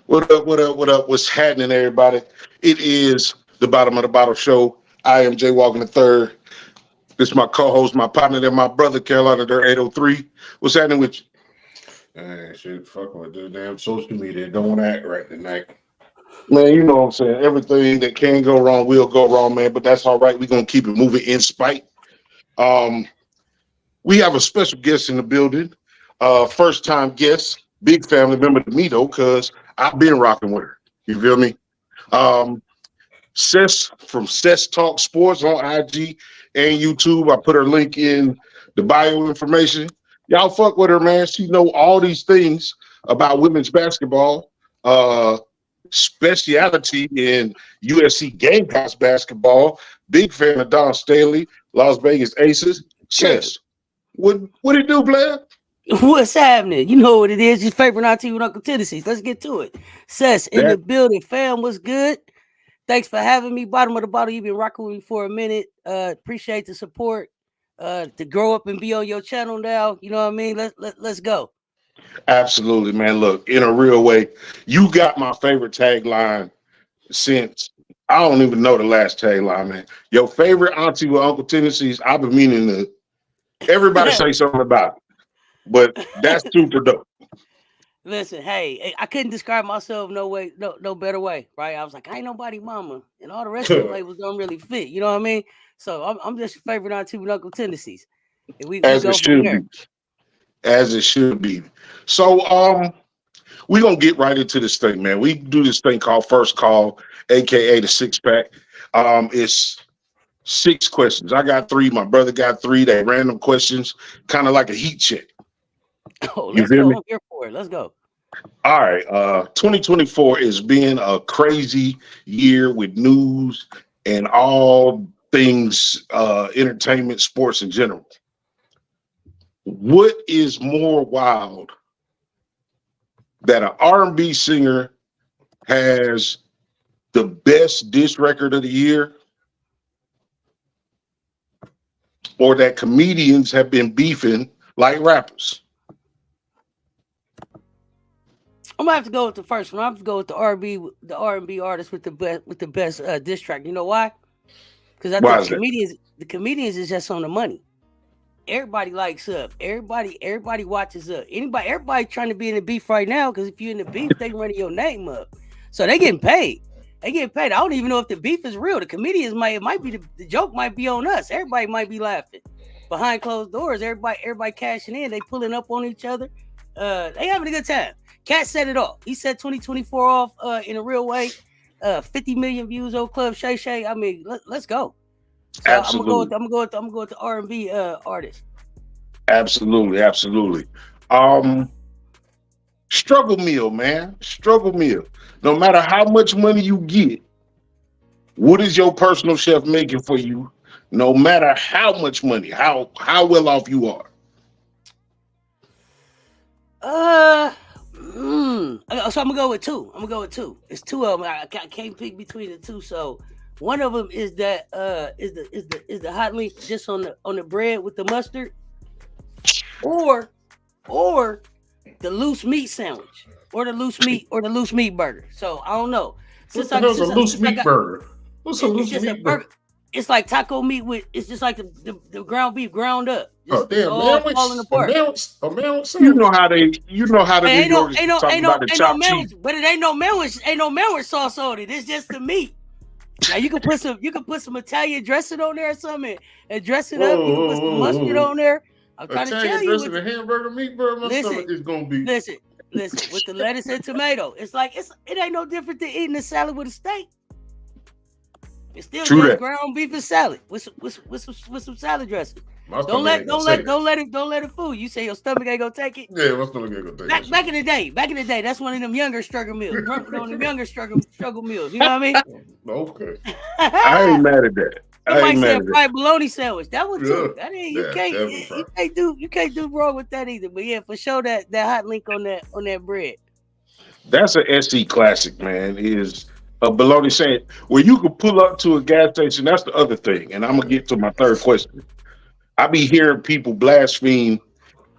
What up, what up, what up? What's happening, everybody? It is the Bottom of the Bottle Show. I am Jay Walking III. This is my co-host, my partner, and my brother, Carolina, they're 803. What's happening with you? Man, shit, fucking with this damn social media. Don't act right tonight. Man, you know what I'm saying? Everything that can go wrong will go wrong, man, but that's all right. We're going to keep it moving in spite. We have a special guest in the building. First-time guest, big family member to me, though, because I've been rocking with her. You feel me? Cess from Cess Talk Sports on IG and YouTube. I put her link in the bio information. Y'all fuck with her, man. She know all these things about women's basketball, speciality in USC Gamecocks basketball. Big fan of Don Staley, Las Vegas Aces. Cess, what it do, Blair? What's happening? You know what it is. Your favorite Auntie with Uncle Tendencies. Let's get to it. Cess in the building. Fam, what's good? Thanks for having me. Bottom of the bottle. You've been rocking with me for a minute. Appreciate the support. To grow up and be on your channel now. You know what I mean? Let's go. Absolutely, man. Look, in a real way, you got my favorite tagline since I don't even know the last tagline, man. Your favorite Auntie with Uncle Tendencies. I've been meaning to everybody say something about it. But that's super dope. Listen, hey, I couldn't describe myself no better way, right? I was like, I ain't nobody mama, and all the rest of the labels don't really fit. You know what I mean? So I'm just your favorite Auntie with Uncle Tendencies. And we as go it should there. be. As it should be. So we're gonna get right into this thing, man. We do this thing called First Call, aka the Six Pack. It's 6 questions. I got 3, my brother got 3. They random questions, kind of like a heat check. Oh, let's go. I'm here for it. Let's go. All right. 2024 is being a crazy year with news and all things entertainment, sports in general. What is more wild that an R&B singer has the best diss record of the year, or that comedians have been beefing like rappers? I'm gonna have to go with the first one. I'm gonna have to go with the R&B artist with the best diss track. You know why? Because I think the comedians is just on the money. Everybody likes up. Everybody watches up. Everybody trying to be in the beef right now, because if you're in the beef, they running your name up. So they getting paid. I don't even know if the beef is real. The comedians might be the joke might be on us. Everybody might be laughing behind closed doors. Everybody cashing in. They pulling up on each other. They having a good time. Cat said it all. He said 2024 off in a real way. 50 million views on Club Shay Shay. I mean, let's go. So Absolutely. I'm going to go with the R&B artist. Absolutely. Struggle meal, man. Struggle meal. No matter how much money you get, what is your personal chef making for you? No matter how much money, how well off you are. So I'm gonna go with 2. It's 2 of them. I can't pick between the 2. So One of them is that is the hot link just on the bread with the mustard, or the loose meat sandwich, or the loose meat burger. So I don't know. What the hell's a loose meat burger? What's a loose meat burger? It's like taco meat with. It's just like the ground beef ground up. Oh damn, man! Falling apart. A sandwich. You know how they New Yorkers talk about the chopped no cheese. but it ain't no melon sauce on it. It's just the meat. Now you can put some Italian dressing on there or something and dress it up. You can put some mustard on there. I'm trying to tell you. Dressing, the hamburger meat burger, my stomach is gonna be. Listen, with the lettuce and tomato, it ain't no different than eating a salad with a steak. It's still just ground beef and salad with some salad dressing. Don't let it fool you. Say your stomach ain't gonna take it. Yeah, my stomach ain't gonna take it. Back in the day, that's one of them younger struggle meals. One of them younger struggle meals. You know what I mean? Okay. I ain't mad at that. I ain't mad at that. Fried bologna sandwich. That one too. That ain't you can't do wrong with that either. But yeah, for sure that hot link on that bread. That's a SC classic, man. Is a bologna sandwich where you can pull up to a gas station. That's the other thing, and I'm gonna get to my third question. I be hearing people blaspheme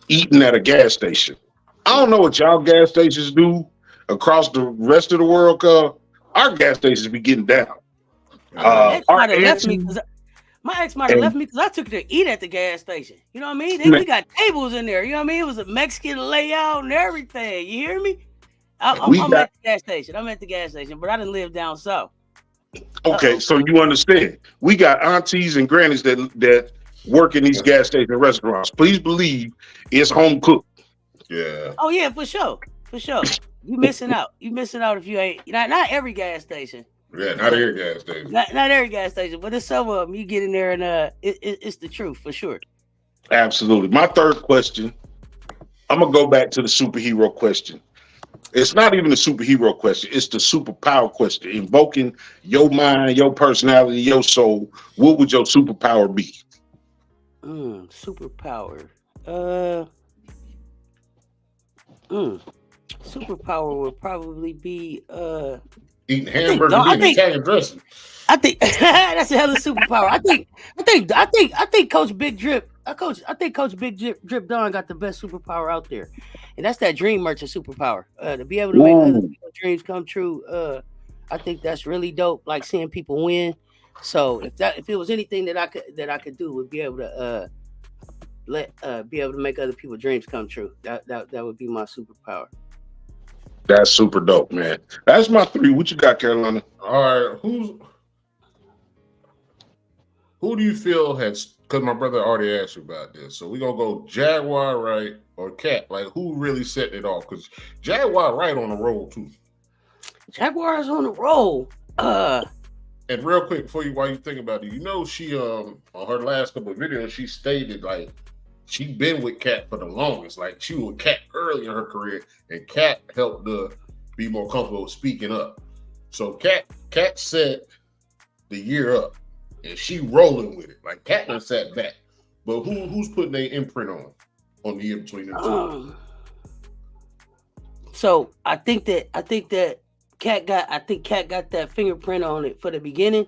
eating at a gas station. I don't know what y'all gas stations do across the rest of the world. Cause our gas stations be getting down. My ex might have left me because I took her to eat at the gas station. You know what I mean? We got tables in there. You know what I mean? It was a Mexican layout and everything. You hear me? I'm at the gas station. I'm at the gas station, but I didn't live down south. Okay, so you understand. We got aunties and grannies that work in these gas station restaurants. Please believe it's home cooked. Yeah. Oh yeah, for sure. You missing out. You missing out if you ain't. Not every gas station. Yeah, not every gas station. Not every gas station, but there's some of them. You get in there and it's the truth for sure. Absolutely. My third question. I'm gonna go back to the superhero question. It's not even a superhero question. It's the superpower question. Invoking your mind, your personality, your soul. What would your superpower be? Superpower. Superpower would probably be eating hamburger and Italian dressing. I think that's a hell of a superpower. I think Coach Big Drip. I think Coach Big Drip Don got the best superpower out there, and that's that dream merchant superpower. To be able to make other people's dreams come true. I think that's really dope. Like seeing people win. So if it was anything that I could do, would be able to be able to make other people's dreams come true. That would be my superpower. That's super dope, man. That's my three. What you got, Carolina? All right, who do you feel has? Because my brother already asked you about this, so we're gonna go Jaguar right or Cat. Like who really set it off? Because Jaguar right on the roll too. Jaguar's on the roll. And real quick, while you think about it, you know she on her last couple of videos, she stated like she been with Cat for the longest. Like she was with Cat early in her career, and Cat helped her be more comfortable with speaking up. So Cat set the year up, and she rolling with it. Like Cat done sat back, but who's putting their imprint on the year between them two? So I think that Cat got that fingerprint on it for the beginning,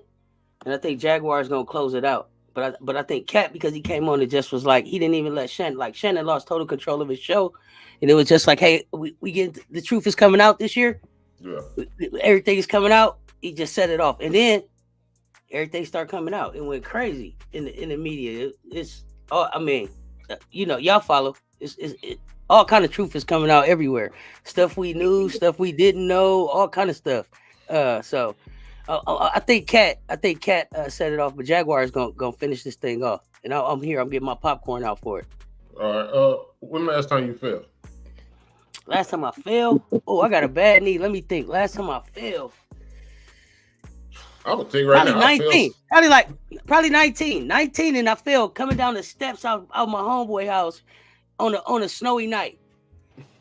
and I think Jaguar is gonna close it out. But I think Cat, because he came on, it just was like he didn't even let Shannon. Like Shannon lost total control of his show, and it was just like, hey, we get the truth is coming out this year. Yeah, everything is coming out. He just set it off, and then everything started coming out. It went crazy in the media. It's I mean, y'all follow. It's all kind of truth is coming out everywhere. Stuff we knew, stuff we didn't know, all kind of stuff. So I think Cat set it off, but Jaguar is gonna finish this thing off. And I'm here. I'm getting my popcorn out for it. All right. When last time you fell? Last time I fell? Oh, I got a bad knee. Let me think. Last time I fell. I'm gonna tell you right now. 19. Probably 19. 19, and I fell coming down the steps out my homeboy house on a snowy night.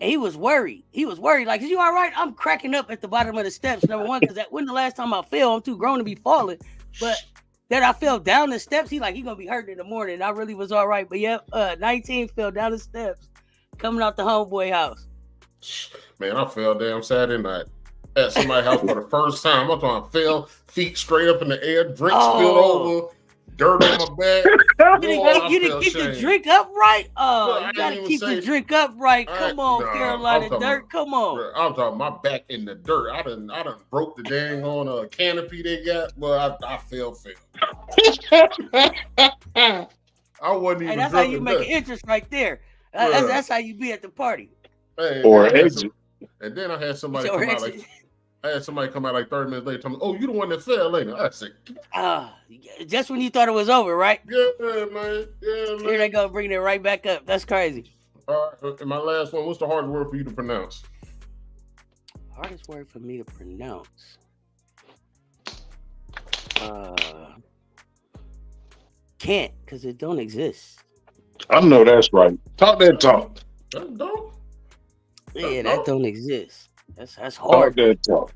And he was worried. Like, is you all right? I'm cracking up at the bottom of the steps, number one, because that wasn't the last time I fell. I'm too grown to be falling. But then I fell down the steps. He gonna be hurting in the morning. I really was all right. But yeah, 19 fell down the steps coming out the homeboy house. Man, I fell down Saturday night. at somebody's house for the first time. I'm talking fell, feet straight up in the air, drink spilled over, dirt on my back. You didn't keep the drink upright? Oh, you gotta keep the drink upright. Come on, Carolina Dirt. Come on. Bro, I'm talking my back in the dirt. I done broke the dang on canopy they got, but I fell. I wasn't even. Hey, that's how you make an interest right there. That's how you be at the party. Hey, or exit. And then I had somebody come out like 30 minutes later. Tell me, "Oh, you the one that fell later." I said, just when you thought it was over, right? Yeah, man. Here they go, bringing it right back up. That's crazy. All right, and my last one. What's the hardest word for you to pronounce? Hardest word for me to pronounce. Can't, because it don't exist. I know that's right. Talk that talk. That don't. Yeah, that don't exist. That's hard. Talk that talk.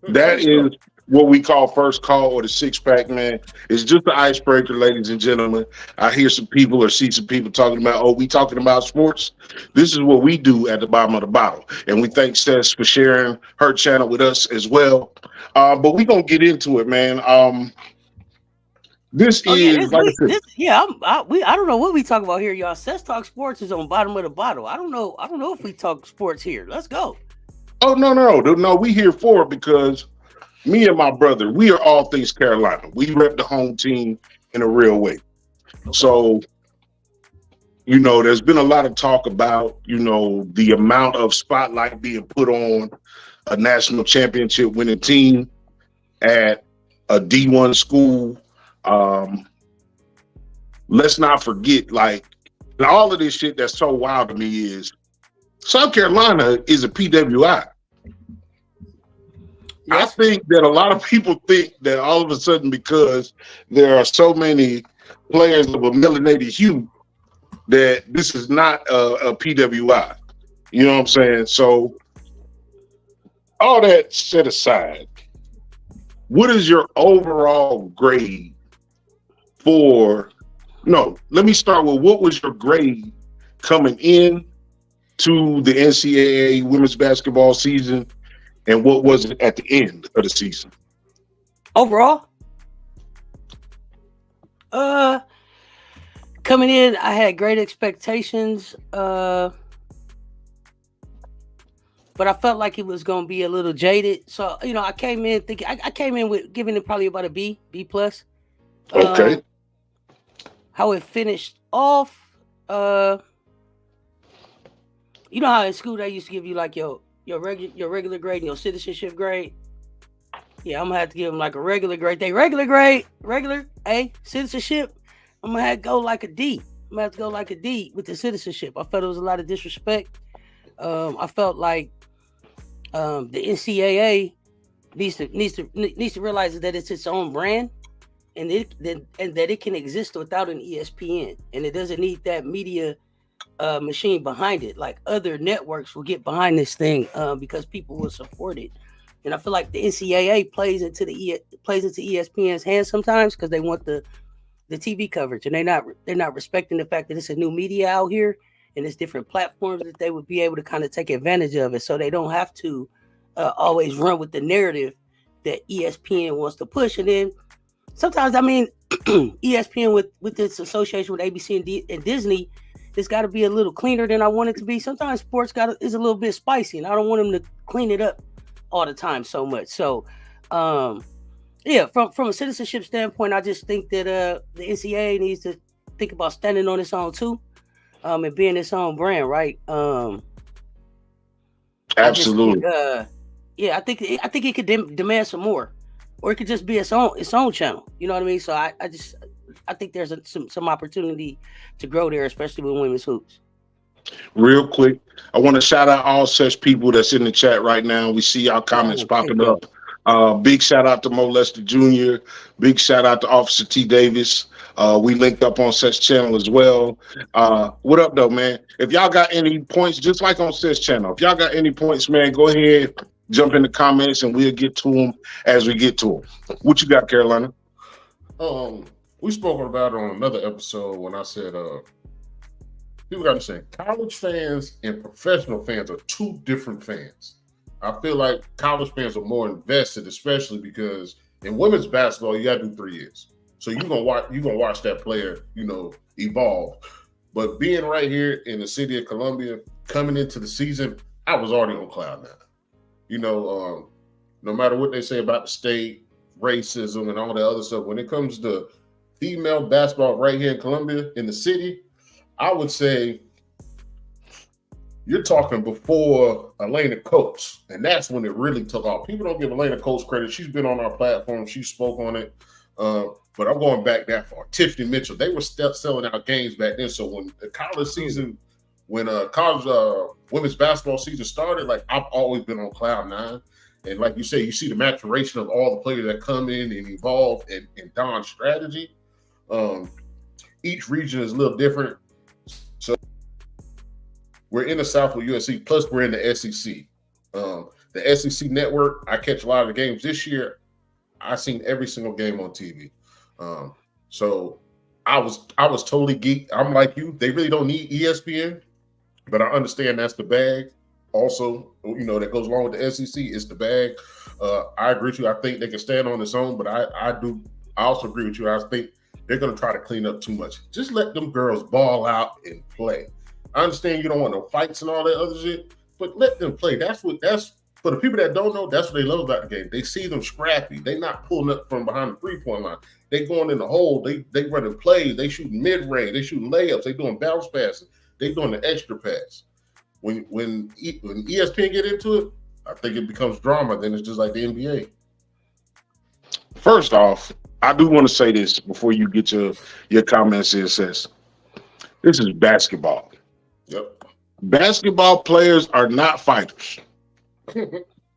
That is what we call first call or the six pack, man. It's just the icebreaker, ladies and gentlemen. I hear some people or see some people talking about, we talking about sports. This is what we do at the bottom of the bottle. And we thank Seth for sharing her channel with us as well. But we're going to get into it, man. I don't know what we talk about here, y'all. Seth Talk Sports is on bottom of the bottle. I don't know if we talk sports here. Let's go. Oh, no. We here for it because me and my brother, we are all things Carolina. We rep the home team in a real way. So, there's been a lot of talk about, the amount of spotlight being put on a national championship winning team at a D1 school. Let's not forget, all of this shit that's so wild to me is South Carolina is a PWI. Yes. I think that a lot of people think that all of a sudden, because there are so many players of a melanated hue, that this is not a PWI. You know what I'm saying? So, all that set aside, what is your overall grade let me start with, what was your grade coming in to the NCAA women's basketball season, and what was it at the end of the season? Overall? Coming in, I had great expectations, but I felt like it was going to be a little jaded. So, I came in thinking, I came in with giving it probably about a B plus. Okay. How it finished off, how in school they used to give you like your regular grade and your citizenship grade? Yeah, I'm gonna have to give them like a regular grade. Regular A, citizenship, I'm gonna have to go like a D. I'm gonna have to go like a D with the citizenship. I felt it was a lot of disrespect. I felt like the NCAA needs to realize that it's its own brand. And that it can exist without an ESPN, and it doesn't need that media machine behind it. Like other networks will get behind this thing because people will support it. And I feel like the NCAA plays into ESPN's hands sometimes because they want the TV coverage, and they're not respecting the fact that it's a new media out here and it's different platforms that they would be able to kind of take advantage of it, so they don't have to always run with the narrative that ESPN wants to push. And then sometimes, ESPN with its association with ABC and Disney, it's got to be a little cleaner than I want it to be. Sometimes sports is a little bit spicy, and I don't want them to clean it up all the time so much. So, from a citizenship standpoint, I just think that the NCAA needs to think about standing on its own too, and being its own brand, right? Absolutely. I think it could demand some more. Or it could just be its own channel. You know what I mean? So I think there's some opportunity to grow there, especially with women's hoops. Real quick, I want to shout out all such people that's in the chat right now. We see our comments popping up. Big shout out to Mo Lester Jr. Big shout out to Officer T. Davis. We linked up on Seth's channel as well. What up, though, man? If y'all got any points, just like on Seth's channel, if y'all got any points, man, go ahead. Jump in the comments and we'll get to them as we get to them. What you got, Carolina? We spoke about it on another episode when I said people got to say college fans and professional fans are two different fans. I feel like college fans are more invested, especially because in women's basketball, you gotta do 3 years. So you're gonna watch that player, evolve. But being right here in the city of Columbia, coming into the season, I was already on cloud nine. No matter what they say about the state, racism, and all that other stuff, when it comes to female basketball right here in Columbia, in the city, I would say you're talking before Elena Coates, and that's when it really took off. People don't give Elena Coates credit. She's been on our platform. She spoke on it. But I'm going back that far. Tiffany Mitchell, they were still selling out games back then. So when the college season, when college women's basketball season started, like I've always been on cloud nine. And like you say, you see the maturation of all the players that come in and evolve and don strategy. Each region is a little different. So we're in the South with USC, plus we're in the SEC. The SEC network, I catch a lot of the games this year. I've seen every single game on TV. So I was totally geeked. I'm like you. They really don't need ESPN, but I understand that's the bag. Also, that goes along with the SEC. It's the bag. I agree with you. I think they can stand on its own, but I also agree with you. I think they're going to try to clean up too much. Just let them girls ball out and play. I understand you don't want no fights and all that other shit, but let them play. That's for the people that don't know, that's what they love about the game. They see them scrappy. They not pulling up from behind the 3-point line. They going in the hole. They running plays. They shooting mid-range. They shooting layups. They doing bounce passes. They doing the extra pass. When ESPN get into it, I think it becomes drama. Then it's just like the NBA. First off, I do want to say this before you get your comments in. Says this is basketball. Yep. Basketball players are not fighters.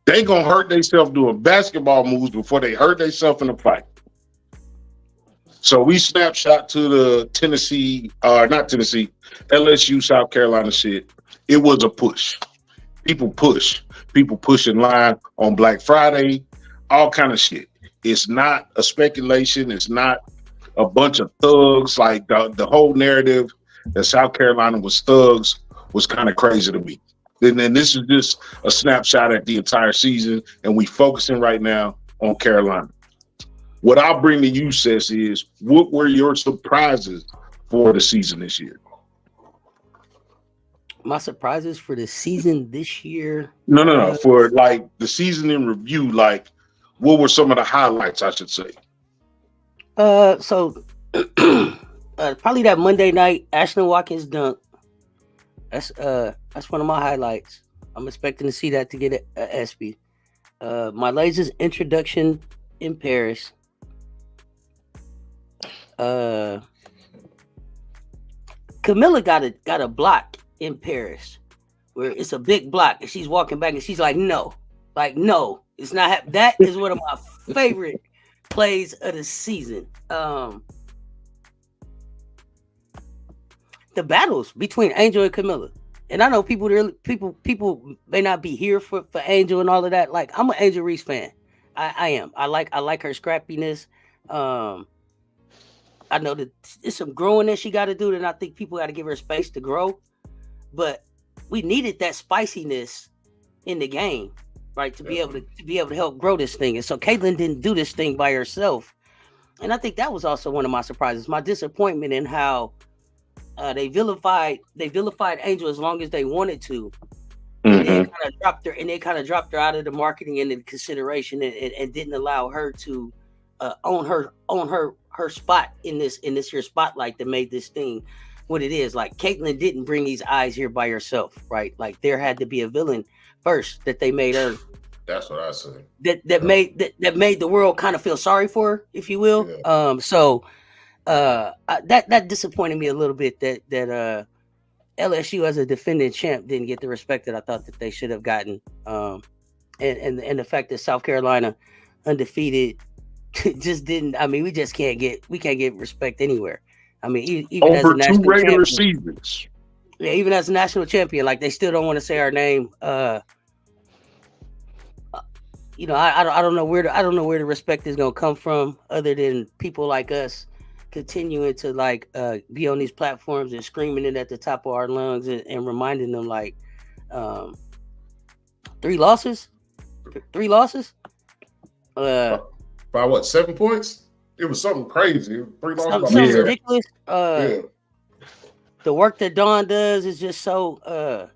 They gonna hurt themselves doing basketball moves before they hurt themselves in a fight. So we snapshot to the LSU, South Carolina shit. It was a push. People push in line on Black Friday, all kind of shit. It's not a speculation. It's not a bunch of thugs. Like the whole narrative that South Carolina was thugs was kind of crazy to me. And then this is just a snapshot at the entire season, and we focusing right now on Carolina. What I'll bring to you, Sess, is what were your surprises for the season this year? My surprises for the season this year? No. For like the season in review, like what were some of the highlights, I should say? So probably that Monday night Ashlyn Watkins dunk. That's one of my highlights. I'm expecting to see that to get a ESPY. My Lasers introduction in Paris. Camilla got a block in Paris where it's a big block and she's walking back and she's like, no, it's not. That is one of my favorite plays of the season. The battles between Angel and Camilla. And I know people may not be here for Angel and all of that. Like, I'm an Angel Reese fan. I am. I like her scrappiness. I know that there's some growing that she got to do, and I think people got to give her space to grow. But we needed that spiciness in the game, right? To be able to help grow this thing. And so Caitlin didn't do this thing by herself. And I think that was also one of my surprises. My disappointment in how they vilified Angel as long as they wanted to, and they kind of dropped her out of the marketing and the consideration, and didn't allow her to own her spot in this here spotlight that made this thing what it is. Like, Caitlin didn't bring these eyes here by herself, right? Like, there had to be a villain first that they made her. That's what I say. That made the world kind of feel sorry for her, if you will. Yeah. That disappointed me a little bit that LSU as a defending champ didn't get the respect that I thought that they should have gotten. And the fact that South Carolina undefeated just didn't. I mean, we can't get respect anywhere. I mean, even over as a two regular champion, seasons. Yeah, even as a national champion, like, they still don't want to say our name. I don't know where the respect is gonna come from, other than people like us continuing to like be on these platforms and screaming it at the top of our lungs and reminding them like 3 losses. By what, 7 points? It was something crazy. 3 losses. Something ridiculous. Yeah. The work that Dawn does is just so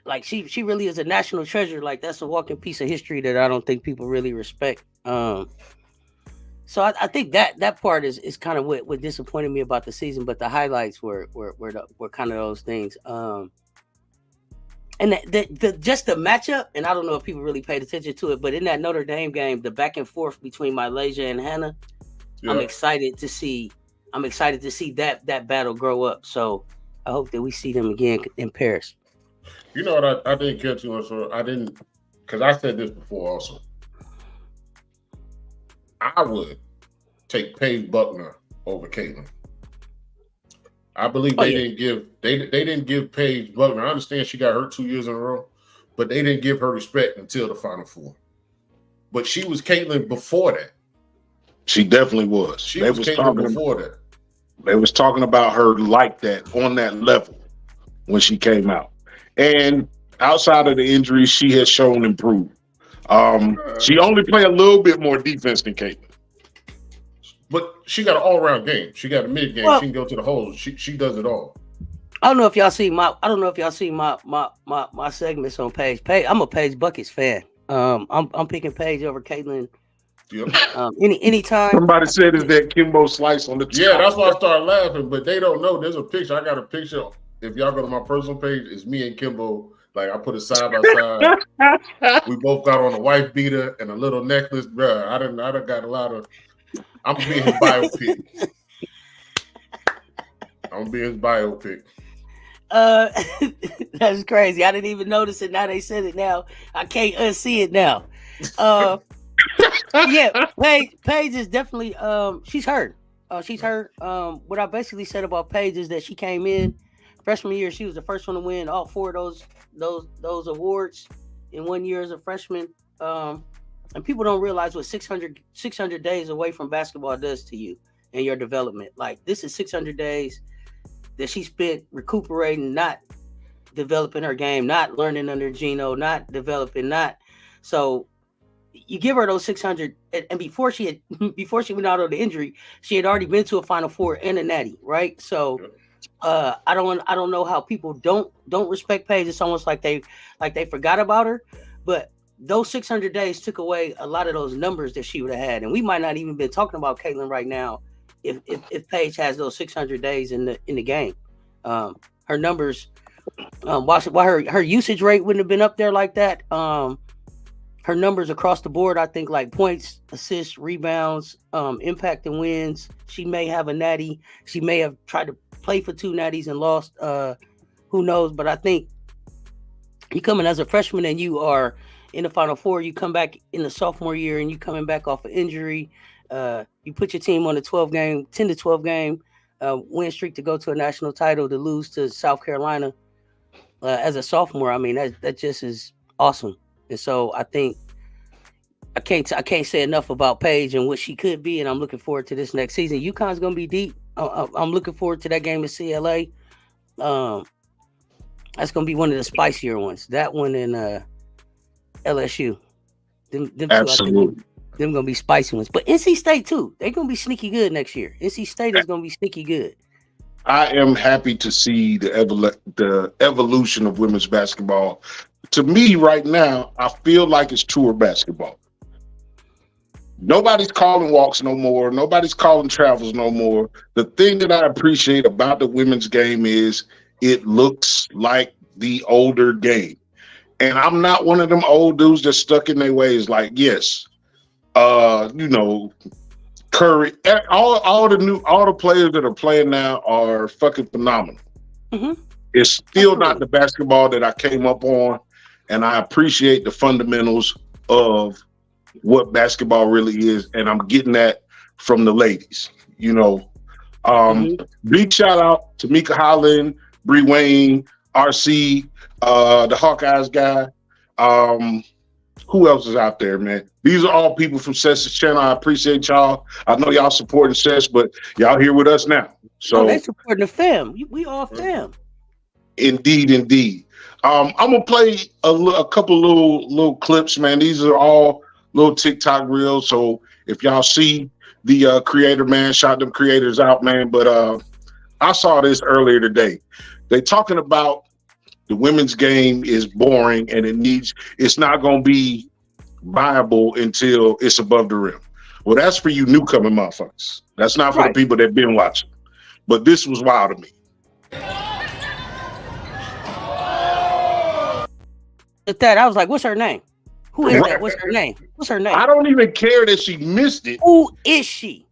like she really is a national treasure. Like that's a walking piece of history that I don't think people really respect. So I think that part is kind of what disappointed me about the season, but the highlights were kind of those things. And the just the matchup, and I don't know if people really paid attention to it, but in that Notre Dame game, the back and forth between Malaysia and Hannah, yeah. I'm excited to see that battle grow up. So I hope that we see them again in Paris. You know what? I didn't care too much. I didn't, because I said this before also. I would take Paige Buckner over Caitlin. I believe they didn't give Paige Buckner. I understand she got hurt 2 years in a row, but they didn't give her respect until the Final Four. But she was Caitlin before that. She definitely was. She was Caitlin before that. They was talking about her like that, on that level when she came out. And outside of the injuries, she has shown improvement. She only played a little bit more defense than Caitlin. But she got an all-around game. She got a mid game. She can go to the holes. She does it all. I don't know if y'all see my segments on Paige. I'm a Paige Buckets fan. I'm picking Paige over Caitlin. Yep. Anytime. Somebody said is that Kimbo slice on the top. Yeah, that's why I started laughing, but they don't know. There's a picture. I got a picture. If y'all go to my personal page, it's me and Kimbo. Like I put it side by side. We both got on a wife beater and a little necklace, bro. I done got a lot of. I'm gonna be his biopic. That's crazy. I didn't even notice it. Now they said it. Now I can't unsee it now. Yeah, Paige is definitely she's hurt. She's hurt. What I basically said about Paige is that she came in freshman year. She was the first one to win all 4 of those awards in 1 year as a freshman. And people don't realize what 600 days away from basketball does to you and your development. Like this is 600 days that she spent recuperating, not developing her game, not learning under Gino, not developing, so you give her those 600, and before she went out on the injury, she had already been to a Final Four and a Natty, right? So I don't know how people don't respect Paige. It's almost like they forgot about her, but those 600 days took away a lot of those numbers that she would have had, and we might not even been talking about Caitlin right now if Paige has those 600 days in the game. Her numbers, while her usage rate wouldn't have been up there like that. Her numbers across the board, I think, like points, assists, rebounds, impact and wins. She may have a natty. She may have tried to play for 2 natties and lost. Who knows? But I think you come in as a freshman and you are in the Final Four. You come back in the sophomore year and you coming back off an injury. You put your team on a 10 to 12 game win streak to go to a national title, to lose to South Carolina as a sophomore. I mean, that just is awesome. And so I think I can't say enough about Paige and what she could be, and I'm looking forward to this next season. UConn's gonna be deep. I'm looking forward to that game at CLA. That's gonna be one of the spicier ones. That one and LSU. Them Absolutely. Two, them gonna be spicy ones. But NC State too. They're gonna be sneaky good next year. NC State is gonna be sneaky good. I am happy to see the evolution of women's basketball. To me, right now, I feel like it's tour basketball. Nobody's calling walks no more. Nobody's calling travels no more. The thing that I appreciate about the women's game is it looks like the older game. And I'm not one of them old dudes that's stuck in their ways. Like, yes, Curry, all the players that are playing now are fucking phenomenal. Mm-hmm. It's still not the basketball that I came up on, and I appreciate the fundamentals of what basketball really is, and I'm getting that from the ladies. Big shout out to Mika Holland, Bree Wayne, RC, the Hawkeyes guy. Who else is out there, man? These are all people from Seth's channel. I appreciate y'all. I know y'all supporting Seth, but y'all here with us now. So they supporting the fam. We all fam. Indeed. I'm gonna play a couple little clips, man. These are all little TikTok reels. So if y'all see the creator, man, shout them creators out, man. But I saw this earlier today. They talking about the women's game is boring and it's not gonna be viable until it's above the rim. Well, that's for you newcomer motherfuckers. That's not for the people that been watching. But this was wild to me. At that, I was like, what's her name? Who is that? What's her name? What's her name? I don't even care that she missed it. Who is she?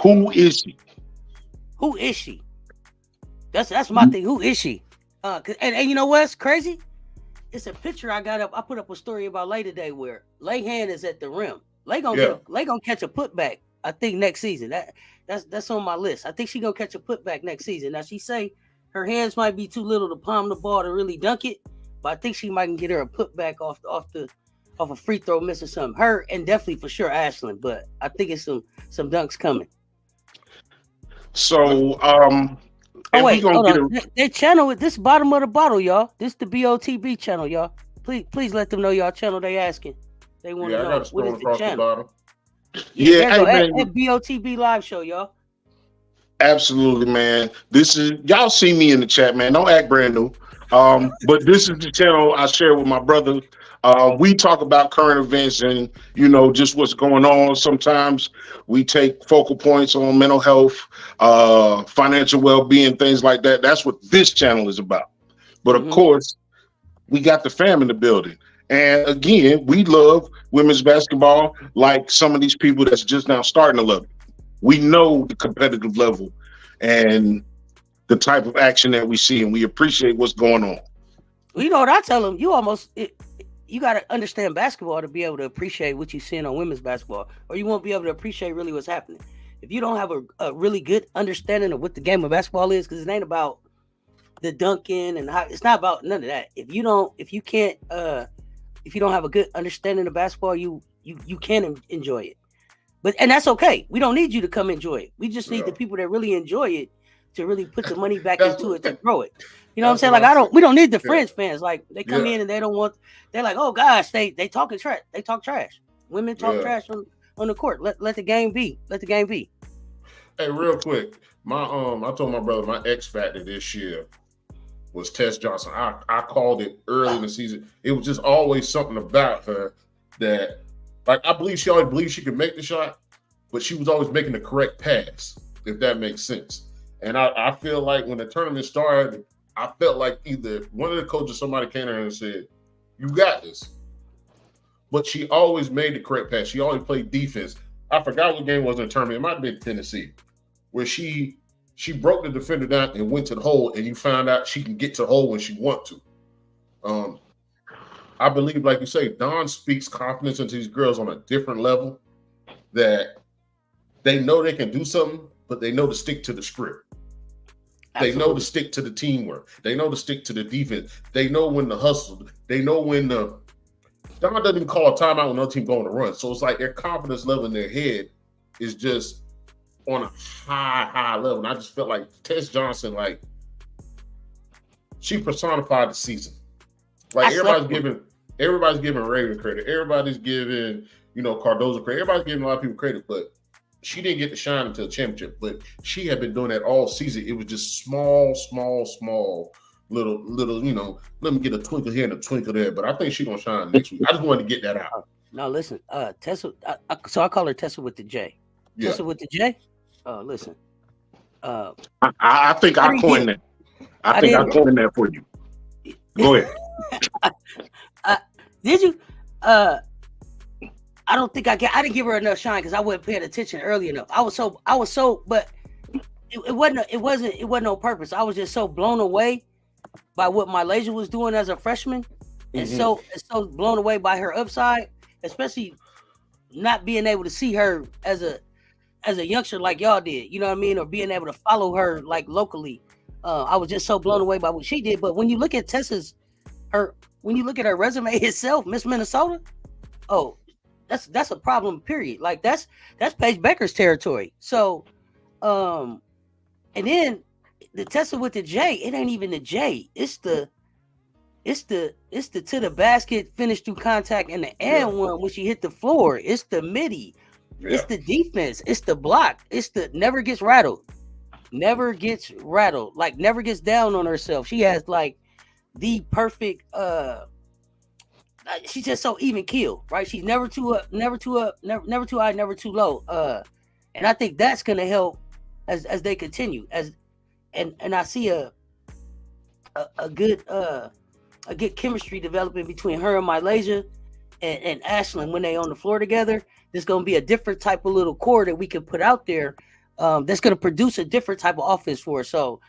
Who is she? Who is she? That's my thing. Who is she? And you know what's crazy? It's a picture I got up. I put up a story about Lay today where Lay hand is at the rim. Lay gonna catch a putback. I think next season. That's on my list. I think she gonna catch a putback next season. Now she say her hands might be too little to palm the ball to really dunk it, but I think she might get her a putback off a free throw miss or something. Her and definitely for sure Ashlyn, but I think it's some dunks coming. So oh wait, hold on. Their channel, this bottom of the bottle, y'all. This the BOTB channel, y'all. Please let them know y'all channel they asking. They want to know what is the channel. At BOTB live show, y'all. Absolutely, man. This is y'all see me in the chat, man. Don't act brand new. But this is the channel I share with my brother. We talk about current events and just what's going on. Sometimes we take focal points on mental health, financial well-being, things like that. That's what this channel is about. But of course, we got the fam in the building. And again, we love women's basketball like some of these people that's just now starting to love it. We know the competitive level and the type of action that we see, and we appreciate what's going on. Well, you know what I tell them? You got to understand basketball to be able to appreciate what you're seeing on women's basketball, or you won't be able to appreciate really what's happening. If you don't have a really good understanding of what the game of basketball is, because it ain't about the dunking and how, it's not about none of that. If you don't have a good understanding of basketball, you can enjoy it. And that's okay. We don't need you to come enjoy it. We just need the people that really enjoy it to really put the money back into it to grow it. You know what I'm saying? Like we don't need the French fans. Like they come in and they're like, oh gosh, they talking trash. They talk trash. Women talk trash on the court. Let the game be. Let the game be. Hey, real quick, I told my brother my X factor this year was Tess Johnson. I called it early in the season. It was just always something about her that, like, I believe she always believed she could make the shot, but she was always making the correct pass, if that makes sense. And I feel like when the tournament started, I felt like either one of the coaches, somebody came in and said, you got this. But she always made the correct pass. She always played defense. I forgot what game it was in the tournament. It might have been Tennessee, where she broke the defender down and went to the hole, and you found out she can get to the hole when she wants to. I believe, like you say, Dawn speaks confidence into these girls on a different level, that they know they can do something, but they know to stick to the script. Absolutely. They know to stick to the teamwork. They know to stick to the defense. They know when to hustle. They know when the Dawn doesn't even call a timeout when the other team going to run. So it's like their confidence level in their head is just on a high level. And I just felt like Tess Johnson, like, she personified the season. Like everybody's giving Raven credit. Everybody's giving, Cardozo credit. Everybody's giving a lot of people credit, but she didn't get to shine until the championship. But she had been doing that all season. It was just small, little, let me get a twinkle here and a twinkle there. But I think she's gonna shine next week. I just wanted to get that out. No, listen, Tessa. So I call her Tessa with the J. Yeah. Tessa with the J. Listen. I think I coined that. I think I coined that for you. Go ahead. Did you? I don't think I didn't give her enough shine because I wasn't paying attention early enough. I was so, but it wasn't on purpose. I was just so blown away by what Malaysia was doing as a freshman, and so blown away by her upside, especially not being able to see her as a youngster like y'all did. You know what I mean? Or being able to follow her like locally. I was just so blown away by what she did. But when you look at her resume itself, Miss Minnesota, oh, that's a problem, period. Like that's Paige Becker's territory. So and then the Tesla with the J, it ain't even the J. It's the to the basket, finish through contact, and the and one when she hit the floor. It's the midi. Yeah. It's the defense. It's the block. It's the never gets rattled. Never gets rattled. Like never gets down on herself. She has like the perfect she's just so even keel, right? She's never too up, never too high, never too low. And I think that's gonna help as they continue. And I see a good chemistry developing between her and Malaysia and Ashlyn when they on the floor together. There's gonna be a different type of little core that we can put out there that's gonna produce a different type of offense for us. So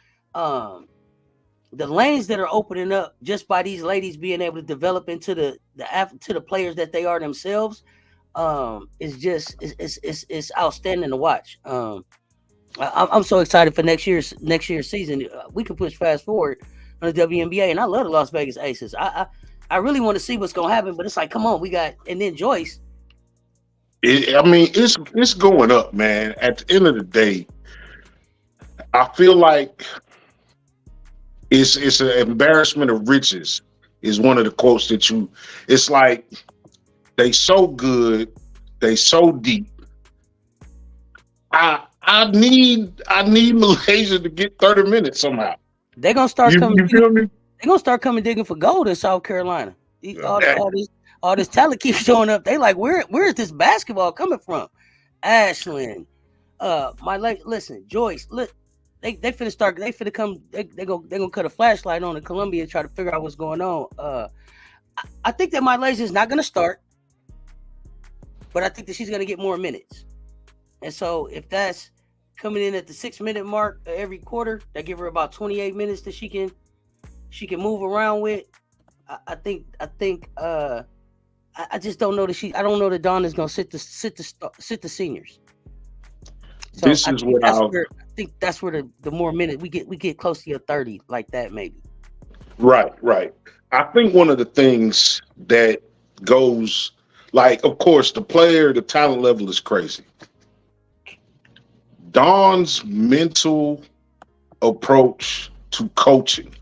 the lanes that are opening up just by these ladies being able to develop into the players that they are themselves is just it's outstanding to watch. I'm so excited for next year's season. We can push fast forward on the WNBA, and I love the Las Vegas Aces. I really want to see what's gonna happen, but it's like, come on, we got, and then Joyce. It's going up, man. At the end of the day, I feel like it's an embarrassment of riches. Is one of the quotes that it's like they so good, they so deep. I need Malaysia to get 30 minutes somehow. They're gonna start coming. You feel me? They're gonna start coming digging for gold in South Carolina. All this talent keeps showing up. They like, where is this basketball coming from? Ashlyn, listen, Joyce, look, they finna start. They finna come. They gonna cut a flashlight on in Columbia and try to figure out what's going on. I think that Malaysia is not gonna start, but I think that she's gonna get more minutes. And so if that's coming in at the 6-minute mark every quarter, that give her about 28 minutes that she can move around with. I just don't know that I don't know that Dawn is gonna sit the seniors. So I think that's where the more minutes we get close to your 30 like that maybe. Right. I think one of the things that goes, like, of course, the talent level is crazy. Dawn's mental approach to coaching.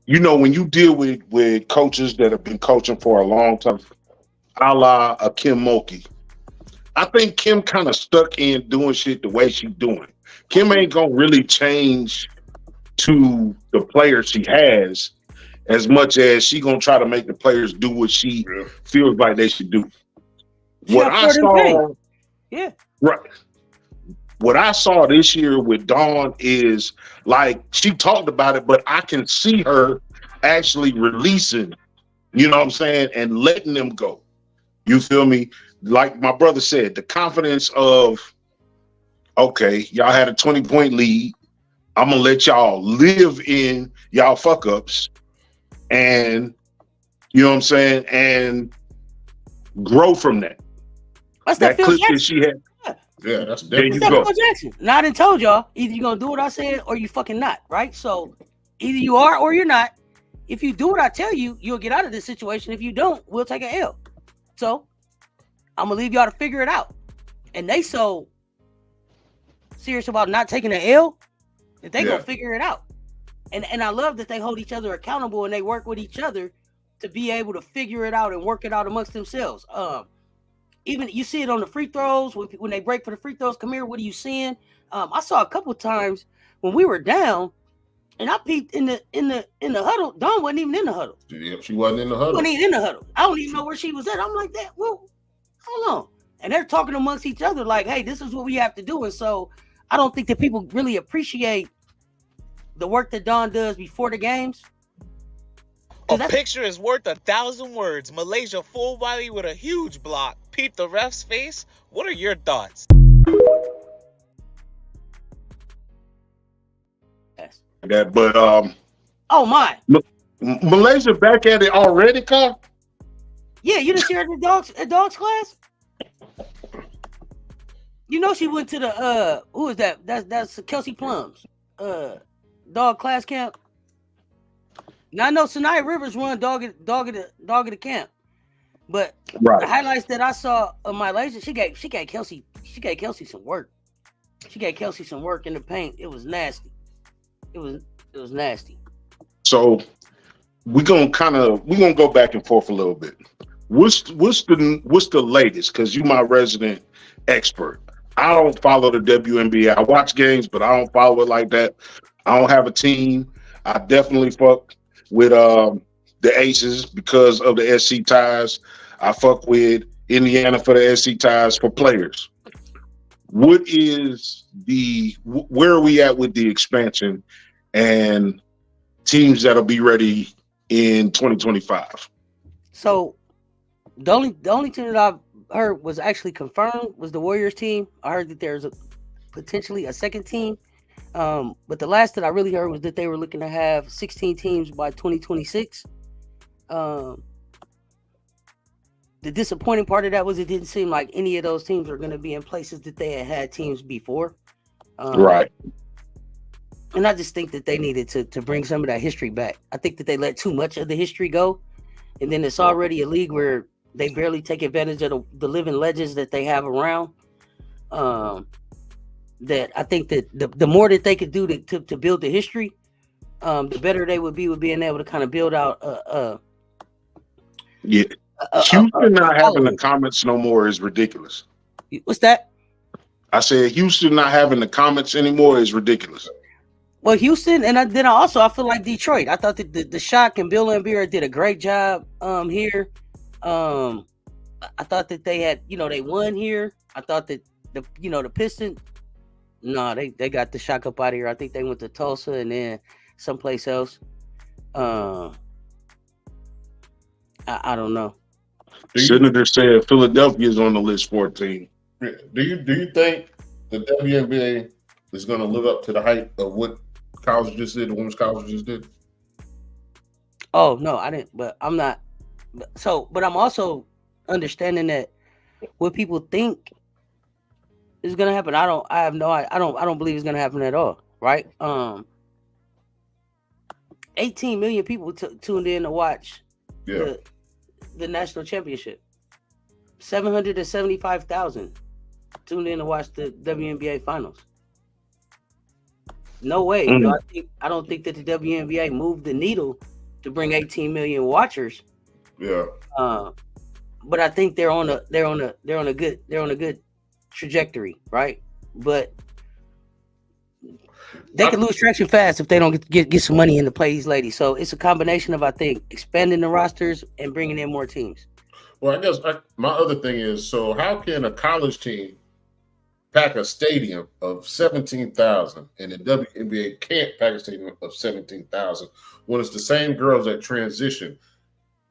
You know, when you deal with coaches that have been coaching for a long time, a la a Kim Mulkey, I think Kim kind of stuck in doing shit the way she's doing. Kim ain't gonna really change to the players she has as much as she gonna try to make the players do what she feels like they should do. What I saw, right. What I saw this year with Dawn is, like, she talked about it, but I can see her actually releasing, you know what I'm saying, and letting them go. You feel me? Like my brother said, the confidence of, okay, y'all had a 20-point lead. I'm going to let y'all live in y'all fuck-ups and, you know what I'm saying, and grow from that. What's that clip that she had. Yeah, that's definitely. There you go. Jackson. Now I done told y'all, either you're gonna do what I said or you fucking not, right? So either you are or you're not. If you do what I tell you, you'll get out of this situation. If you don't, we'll take an L. So I'm gonna leave y'all to figure it out. And they so serious about not taking an L that they gonna figure it out. And I love that they hold each other accountable and they work with each other to be able to figure it out and work it out amongst themselves. Even you see it on the free throws when they break for the free throws. Come here, what are you seeing? I saw a couple of times when we were down, and I peeped in the huddle. Dawn wasn't even in the huddle. Yeah, she wasn't in the huddle. She wasn't even in the huddle. I don't even know where she was at. I'm like that. Well, hold on. And they're talking amongst each other like, "Hey, this is what we have to do." And so I don't think that people really appreciate the work that Dawn does before the games. A picture is worth 1,000 words. Malaysia full body with a huge block. Peep the ref's face. What are your thoughts? Yes. That, but oh my, Malaysia back at it already, Kyle? Yeah, you didn't see her at dogs class. You know she went to the who is that? That's Kelsey Plum's dog class camp. Now I know Sanaya Rivers run dog at the camp. But Right. the highlights that I saw of Malaysia, she gave Kelsey some work. She gave Kelsey some work in the paint. It was nasty. It was nasty. So we're gonna go back and forth a little bit. What's the latest? Because you're my resident expert. I don't follow the WNBA. I watch games, but I don't follow it like that. I don't have a team. I definitely fuck with the Aces because of the SC ties. I fuck with Indiana for the SC ties for players. What is where are we at with the expansion and teams that'll be ready in 2025? So the only team that I've heard was actually confirmed was the Warriors team. I heard that there's potentially a second team. But the last that I really heard was that they were looking to have 16 teams by 2026. The disappointing part of that was it didn't seem like any of those teams are going to be in places that they had teams before. Right. And I just think that they needed to bring some of that history back. I think that they let too much of the history go. And then it's already a league where they barely take advantage of the living legends that they have around. That I think that the more that they could do to build the history, the better they would be with being able to kind of build out Houston not having the comments no more is ridiculous. What's that? I said Houston not having the comments anymore is ridiculous. Well, Houston, and I feel like Detroit. I thought that the Shock and Bill Laimbeer did a great job here. I thought that they had, they won here. I thought that the Pistons, no, they got the Shock up out of here. I think they went to Tulsa and then someplace else. I don't know. Senator said Philadelphia is on the list 14. Do you think the WNBA is going to live up to the hype of what college just did, the women's college just did? Oh no, I didn't. But I'm not. But I'm also understanding that what people think is going to happen. I don't believe it's going to happen at all. Right? 18 million people tuned in to watch the national championship. 775,000 tuned in to watch the WNBA finals. No way. I don't think that the WNBA moved the needle to bring 18 million watchers. Yeah. But I think they're on a good trajectory, right? But they can lose traction fast if they don't get some money in to play these ladies. So it's a combination of, I think, expanding the rosters and bringing in more teams. Well, I guess my other thing is, so how can a college team pack a stadium of 17,000 and the WNBA can't pack a stadium of 17,000 when it's the same girls that transition?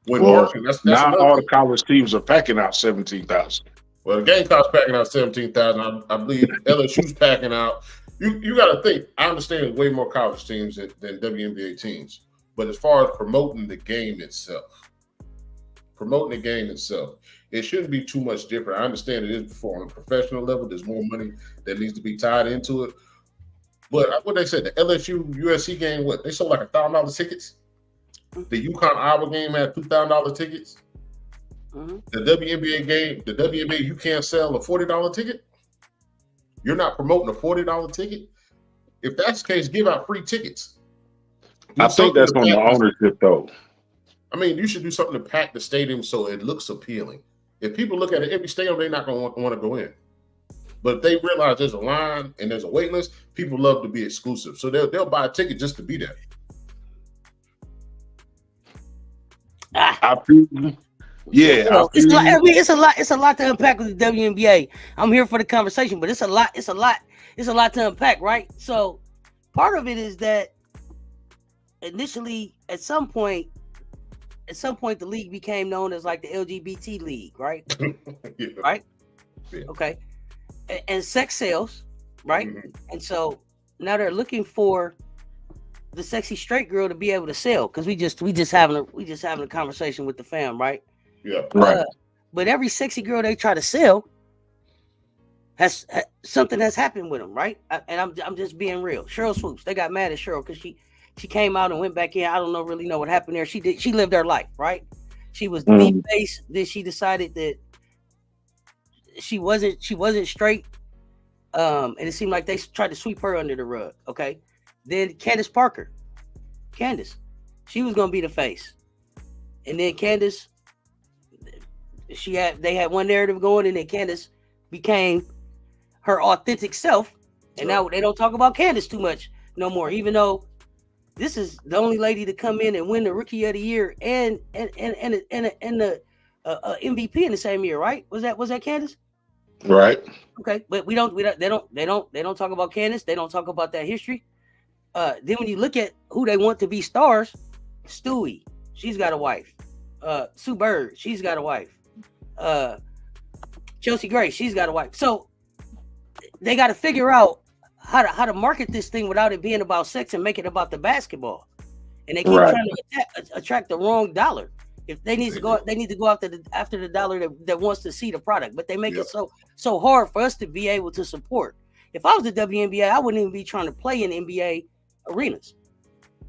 That's not all the college teams are packing out 17,000. Well, the Gamecocks packing out 17,000. I believe LSU's packing out. You got to think. I understand there's way more college teams than WNBA teams, but as far as promoting the game itself, it shouldn't be too much different. I understand it is before on a professional level. There's more money that needs to be tied into it. But what they said, the LSU USC game, they sold like $1,000 tickets. The UConn Iowa game had $2,000 tickets. Mm-hmm. The WNBA game, the WNBA, you can't sell a $40 ticket. You're not promoting a $40 ticket. If that's the case, give out free tickets. I think that's on the ownership, though. I mean, you should do something to pack the stadium so it looks appealing. If people look at an empty stadium, they're not going to want to go in. But if they realize there's a line and there's a wait list, people love to be exclusive. So they'll buy a ticket just to be there. I feel you. Yeah, it's a lot to unpack with the WNBA. I'm here for the conversation, but it's a lot to unpack, right? So part of it is that initially, at some point, the league became known as like the LGBT league, right? Yeah. Right? Yeah. Okay. And sex sells, right? Mm-hmm. And so now they're looking for the sexy straight girl to be able to sell, because we just having a conversation with the fam, right? Yeah. Right. But every sexy girl they try to sell has something has happened with them, right? And I'm just being real. Cheryl Swoops, they got mad at Cheryl because she came out and went back in. I don't really know what happened there. She lived her life, right? She was the face. Then she decided that she wasn't straight. And it seemed like they tried to sweep her under the rug. Okay. Then Candace Parker. She was gonna be the face. And then Candace, they had one narrative going, and then Candace became her authentic self. And now they don't talk about Candace too much no more, even though this is the only lady to come in and win the Rookie of the Year and the MVP in the same year, right? Was that Candace? Right. Okay, but they don't talk about Candace. They don't talk about that history. Then when you look at who they want to be stars, Stewie, she's got a wife. Sue Bird, she's got a wife. Chelsea Gray, she's got a wife. So they got to figure out how to market this thing without it being about sex and make it about the basketball. And they keep trying to attract the wrong dollar. If they need to go, they need to go after the dollar that wants to see the product. But they make it so hard for us to be able to support. If I was the WNBA, I wouldn't even be trying to play in NBA arenas.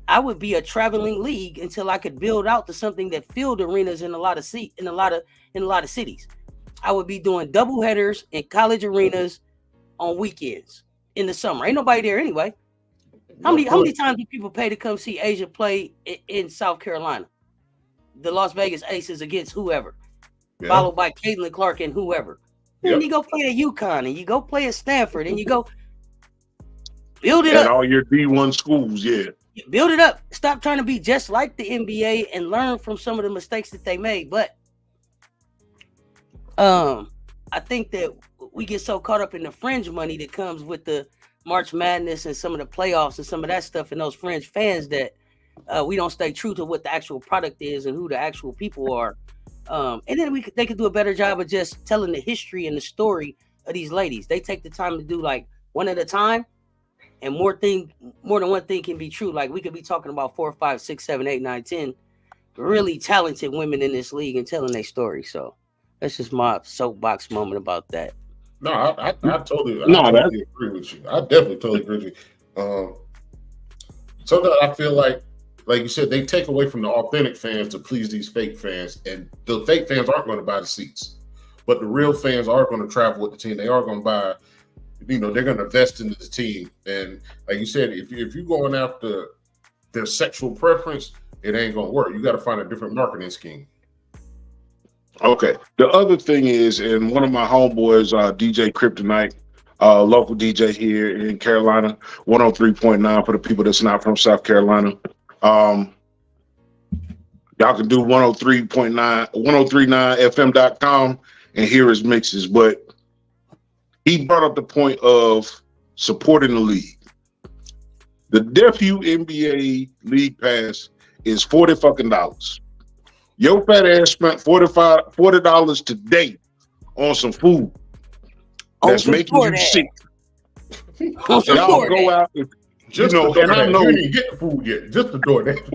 I would be a traveling league until I could build out to something that filled arenas in a lot of cities. I would be doing double headers in college arenas on weekends in the summer. Ain't nobody there anyway. How many times do people pay to come see Asia play in South Carolina? The Las Vegas Aces against whoever, followed by Caitlin Clark and whoever. Then you go play at UConn and you go play at Stanford and you go build it up. And all your D1 schools, build it up. Stop trying to be just like the NBA and learn from some of the mistakes that they made. But I think that we get so caught up in the fringe money that comes with the March Madness and some of the playoffs and some of that stuff and those fringe fans that we don't stay true to what the actual product is and who the actual people are. And then they could do a better job of just telling the history and the story of these ladies. They take the time to do like one at a time, and more than one thing can be true. Like we could be talking about 4, 5, 6, 7, 8, 9, 10 really talented women in this league and telling their story. So that's just my soapbox moment about that. No, I totally agree with you. I definitely totally agree with you. Sometimes I feel like you said, they take away from the authentic fans to please these fake fans, and the fake fans aren't going to buy the seats, but the real fans are going to travel with the team. They are going to buy, they're going to invest into the team. And like you said, if you're going after their sexual preference, it ain't going to work. You got to find a different marketing scheme. Okay. The other thing is, and one of my homeboys, DJ Kryptonite, local DJ here in Carolina, 103.9 for the people that's not from South Carolina. Y'all can do 1039fm.com and hear his mixes. But he brought up the point of supporting the league. The WNBA League Pass is $40. Your fat ass spent $40 today on some food that's making you sick. Y'all go out and and I know you didn't get the food yet. Just the DoorDash.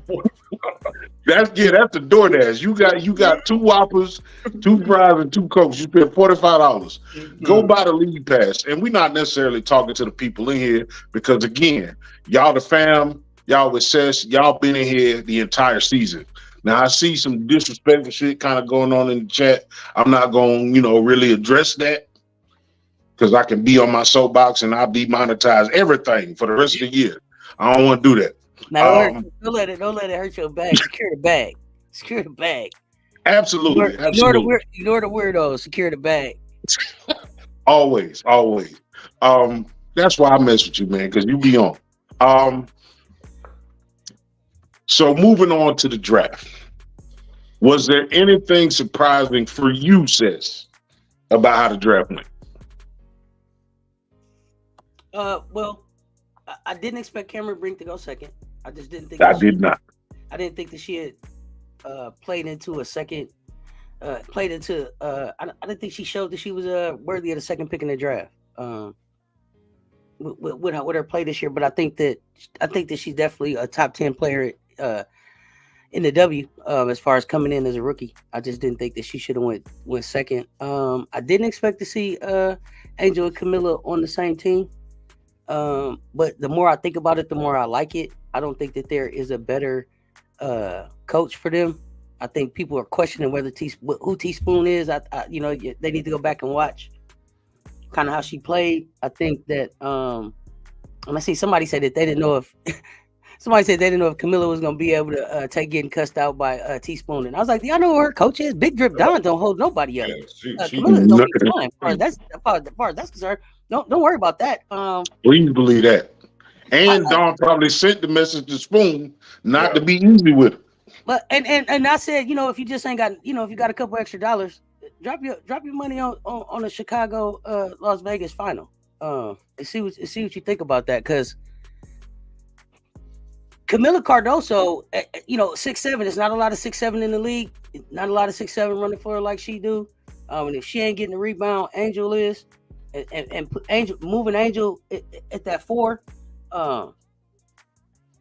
That's the DoorDash. You got 2 Whoppers, 2 fries, and 2 Cokes. You spent $45. Go buy the league pass. And we're not necessarily talking to the people in here because again, y'all the fam, y'all with Cess, y'all been in here the entire season. Now I see some disrespectful shit kind of going on in the chat. I'm not going, really address that because I can be on my soapbox and I'll demonetize everything for the rest of the year. I don't want to do that. Now, don't let it hurt your bag. Secure the bag. Secure the bag. Absolutely. Ignore the weirdos. Secure the bag. Always. That's why I mess with you, man, because you be on. So moving on to the draft. Was there anything surprising for you, Sis, about how the draft went? Well, I didn't expect Cameron Brink to go second. I just didn't think. I did not. I didn't think that she had played into a second. I didn't think she showed that she was worthy of the second pick in the draft. With her play this year, but I think that she's definitely a top 10 player in the W as far as coming in as a rookie. I just didn't think that she should have went second. I didn't expect to see Angel and Camilla on the same team. But the more I think about it, the more I like it. I don't think that there is a better coach for them I think people are questioning whether who Teaspoon is. You know, they need to go back and watch kind of how she played. I think that and I see somebody said that they didn't know if somebody said they didn't know if Camilla was gonna be able to take getting cussed out by Teaspoon. And I was like, y'all know who her coach is? Big Drip Don don't hold nobody up. Yeah, Camilla's gonna be fine. As far as that's concerned, don't worry about that. Please believe that. And Don probably sent the message to Spoon not to be easy with it. But and I said, you know, if you just ain't got, you know, if you got a couple extra dollars, drop your money on the Chicago Las Vegas final. And see what you think about that, because Camila Cardoso, you know, 6'7", there's not a lot of 6'7" in the league. Not a lot of 6'7" running for her like she do. And if she ain't getting the rebound, Angel is, and moving Angel at that 4.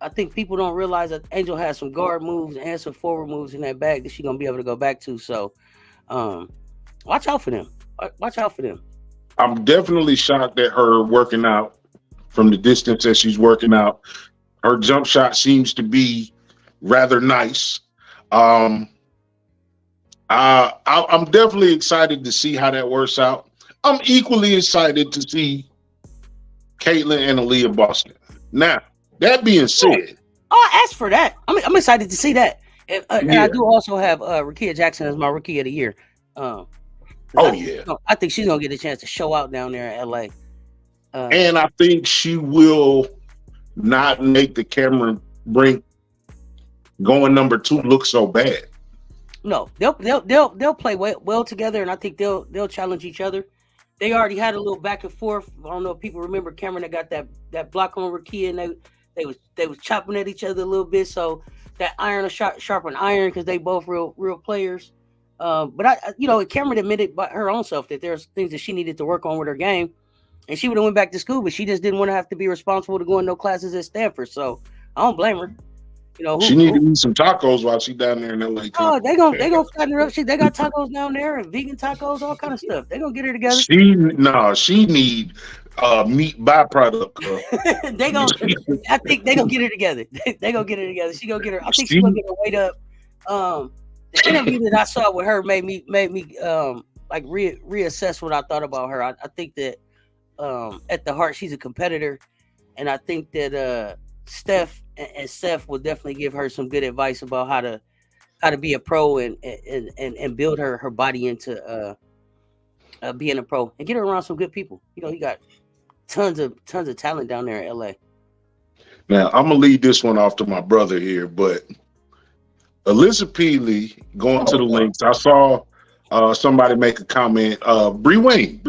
I think people don't realize that Angel has some guard moves and some forward moves in that bag that she's gonna be able to go back to. So, watch out for them. Watch out for them. I'm definitely shocked at her working out from the distance that she's working out. Her jump shot seems to be rather nice. I'm definitely excited to see how that works out. I'm equally excited to see Caitlin and Aaliyah Boston. Now, that being said, I asked for that. I'm excited to see that. And I do also have Rakia Jackson as my rookie of the year. I think she's gonna get a chance to show out down there in LA. And I think she will not make the Cameron Brink going number 2 look so bad. No, they'll play well together, and I think they'll challenge each other. They already had a little back and forth. I don't know if people remember Cameron that got that block on Rakia, and they was chopping at each other a little bit. So that iron will sharpen iron, because they both real players. But Cameron admitted by her own self that there's things that she needed to work on with her game, and she would have went back to school, but she just didn't want to have to be responsible to go in no classes at Stanford. So I don't blame her. You know, she need to eat some tacos while she's down there in LA. Oh, they gonna fatten her up. They got tacos down there and vegan tacos, all kind of stuff. They gonna get her together. She need meat byproduct. I think they gonna get her together. They gonna get her together. She gonna get her. I think she's gonna get her weight up. The interview that I saw with her made me like reassess what I thought about her. I think that at the heart she's a competitor, and I think that Steph and Seth will definitely give her some good advice about how to be a pro and build her body into being a pro, and get her around some good people. You know, you got tons of talent down there in LA. Now I'm gonna lead this one off to my brother here, but Alyssa Peely going to the links. I saw somebody make a comment. Bree Wayne,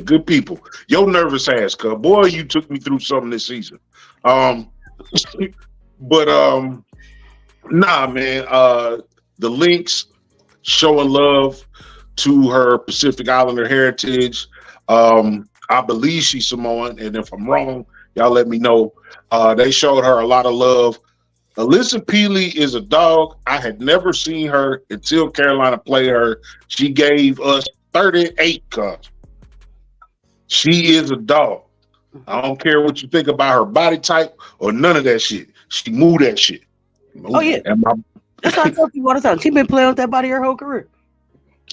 good people. Yo nervous ass, cuz boy, you took me through something this season. But nah, man. The links showing love to her Pacific Islander heritage. I believe she's Samoan, and if I'm wrong, y'all let me know. They showed her a lot of love. Alyssa Peely is a dog. I had never seen her until Carolina played her. She gave us 38 cups. She is a dog. I don't care what you think about her body type or none of that shit. She moved that shit. Oh yeah, that's what I tell people all the time. She been playing with that body her whole career.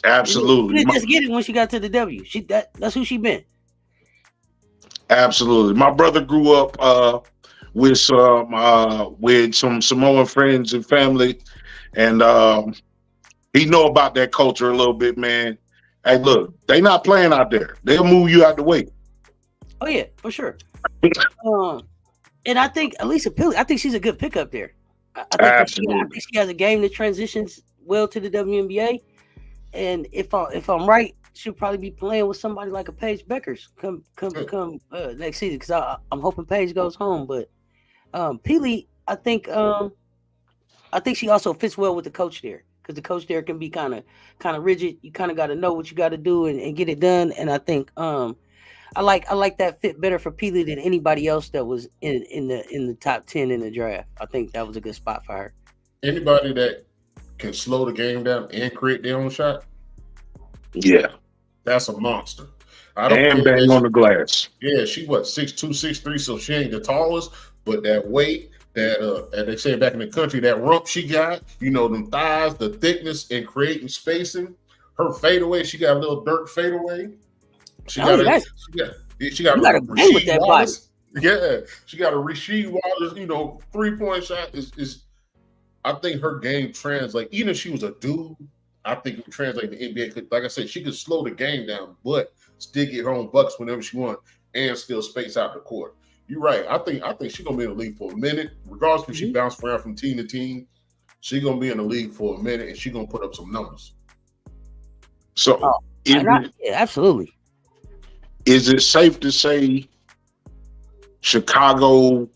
Absolutely. She didn't just get it when she got to the W. That's who she been. Absolutely. My brother grew up with some Samoan friends and family, and he know about that culture a little bit, man. Hey, look, they not playing out there. They'll move you out the way. Oh yeah, for sure. And I think Alyssa Peely, I think she's a good pickup there. I think she has a game that transitions well to the WNBA. And if I'm right, she'll probably be playing with somebody like a Paige Beckers come next season, because I'm hoping Paige goes home. But Peely, I think she also fits well with the coach there, because the coach there can be kind of rigid. You kind of got to know what you got to do and get it done. And I think I like that fit better for Peely than anybody else that was in the top 10 in the draft. I think that was a good spot for her. Anybody that can slow the game down and create their own shot, yeah, that's a monster. And bang on the glass. Yeah, she 6'2", 6'3", so she ain't the tallest, but that weight, as they say back in the country, that rump she got, them thighs, the thickness, and creating spacing. Her fadeaway, she got a little dirt fadeaway. She got a Rasheed Wallace. Yeah, she got a Rasheed Wallace. 3-point shot is. I think her game translates. Even if she was a dude, I think it would translate to NBA. Like I said, she could slow the game down, but still get her own bucks whenever she wants, and still space out the court. You're right. I think she's gonna be in the league for a minute, regardless if she bounced around from team to team. She's gonna be in the league for a minute, and she's gonna put up some numbers. So, absolutely. Is it safe to say Chicago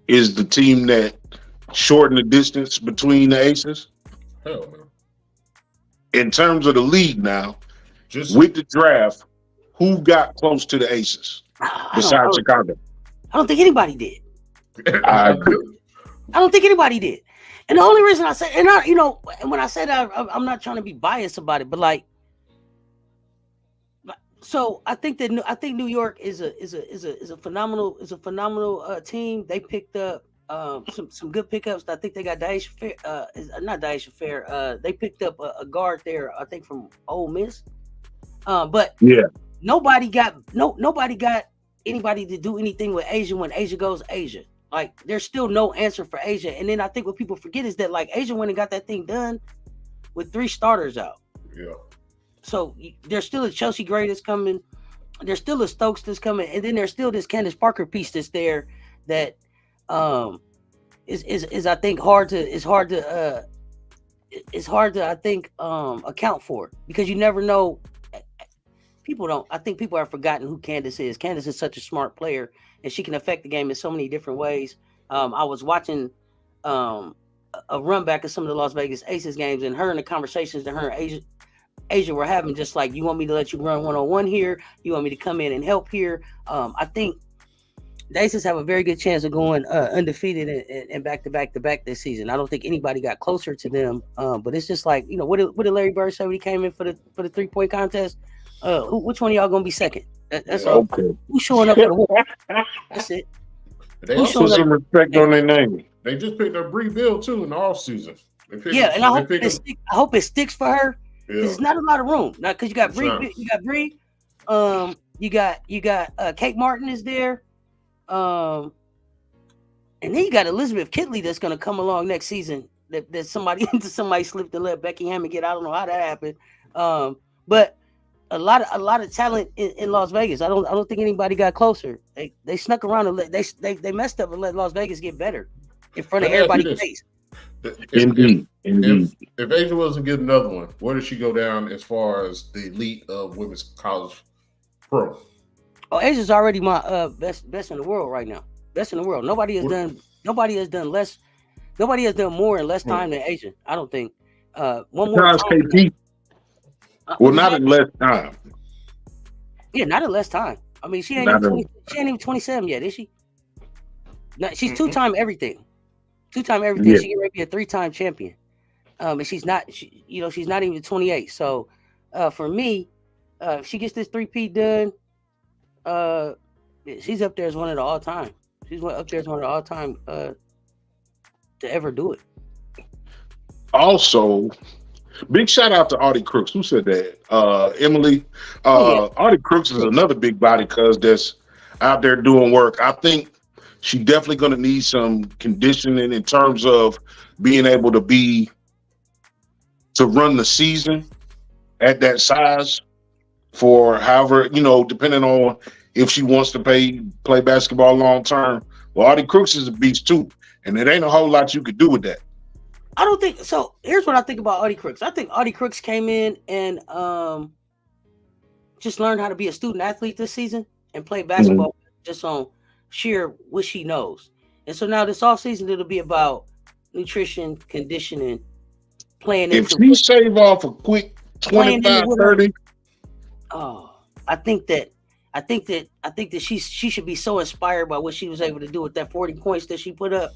is the team that shortened the distance between the Aces? Hell, man. In terms of the league now, with the draft, who got close to the Aces besides Chicago? I don't think anybody did. I agree. I don't think anybody did. And the only reason I say, and when I say that, I'm not trying to be biased about it, but so I think New York is a phenomenal team. They picked up some good pickups. I think they got not Daisha Fair. They picked up a guard there, I think from Ole Miss. But nobody got anybody to do anything with Asia when Asia goes Asia. Like, there's still no answer for Asia. And then I think what people forget is that, like, Asia went and got that thing done with 3 starters out. Yeah. So there's still a Chelsea Gray that's coming. There's still a Stokes that's coming. And then there's still this Candace Parker piece that's there that is I think hard to I think account for, because you never know. I think people have forgotten who Candace is. Candace is such a smart player, and she can affect the game in so many different ways. I was watching a run back of some of the Las Vegas Aces games, and her and the conversations that her and Asia were having, just like, you want me to let you run one-on-one here? You want me to come in and help here? I think the Aces have a very good chance of going undefeated and back-to-back this season. I don't think anybody got closer to them, but it's just like, what did Larry Bird say when he came in for the 3-point contest? Which one of y'all gonna be second? That's all. Okay. Who's showing up for the win? That's it. They also some respect on their name. They just picked up Bree Bill too in the offseason. And I hope it sticks for her. Because it's not a lot of room now. Because you got Bree, you got Kate Martin is there, and then you got Elizabeth Kitley that's gonna come along next season. That somebody slipped and let Becky Hammond get. I don't know how that happened, but a lot of talent in Las Vegas. I don't think anybody got closer. They snuck around and they messed up and let Las Vegas get better in front of everybody's face. Indeed. If Asia wasn't getting another one, where does she go down as far as the elite of women's college pro? Oh, Asia's already my best in the world right now. Best in the world. Nobody has done more in less time than Asia. I don't think. One more time. KP. Well, not in less time. Yeah, not in less time. I mean, she ain't even 27 yet, is she? No, she's 2-time everything. 2-time everything. Yeah. She can be a 3-time champion. And she's not even 28. So, for me, if she gets this 3-peat done, she's up there as one of the all-time. She's up there as one of the all-time to ever do it. Also, big shout out to Auntie Crooks. Who said that? Emily. Auntie Crooks is another big body cuz that's out there doing work. I think she's definitely going to need some conditioning in terms of being able to run the season at that size for however, depending on if she wants to play basketball long term. Well, Auntie Crooks is a beast too, and it ain't a whole lot you could do with that. I don't think so. Here's what I think about Auntie Crooks. I think Auntie Crooks came in and just learned how to be a student athlete this season and play basketball just on sheer what she knows. And so now this offseason, it'll be about nutrition, conditioning, playing. If she shave off a quick 25, 30. Oh, I think that she should be so inspired by what she was able to do with that 40 points that she put up.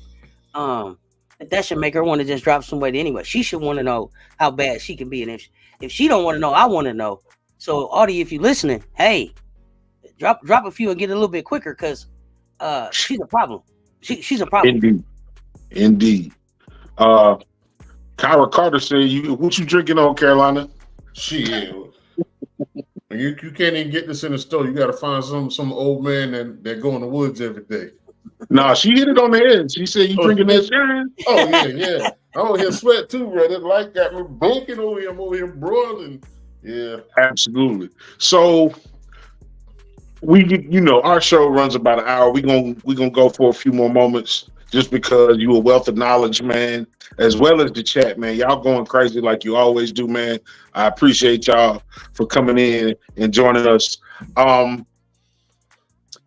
That should make her want to just drop some weight anyway. She should want to know how bad she can be. And if she don't want to know, I want to know. So, Audie, if you're listening, hey, drop a few and get a little bit quicker because she's a problem. She's a problem. Indeed. Kyra Carter said, "What you drinking on, Carolina?" Shit. You can't even get this in the store. You got to find some old man that go in the woods every day. Nah, she hit it on the head. She said, "You drinking that shine?" Oh yeah. Oh, here sweat too, bro. That light got me blinking over here. I'm over here broiling. Yeah, absolutely. So our show runs about an hour. We're gonna go for a few more moments just because you a wealth of knowledge, man, as well as the chat, man. Y'all going crazy like you always do, man. I appreciate y'all for coming in and joining us.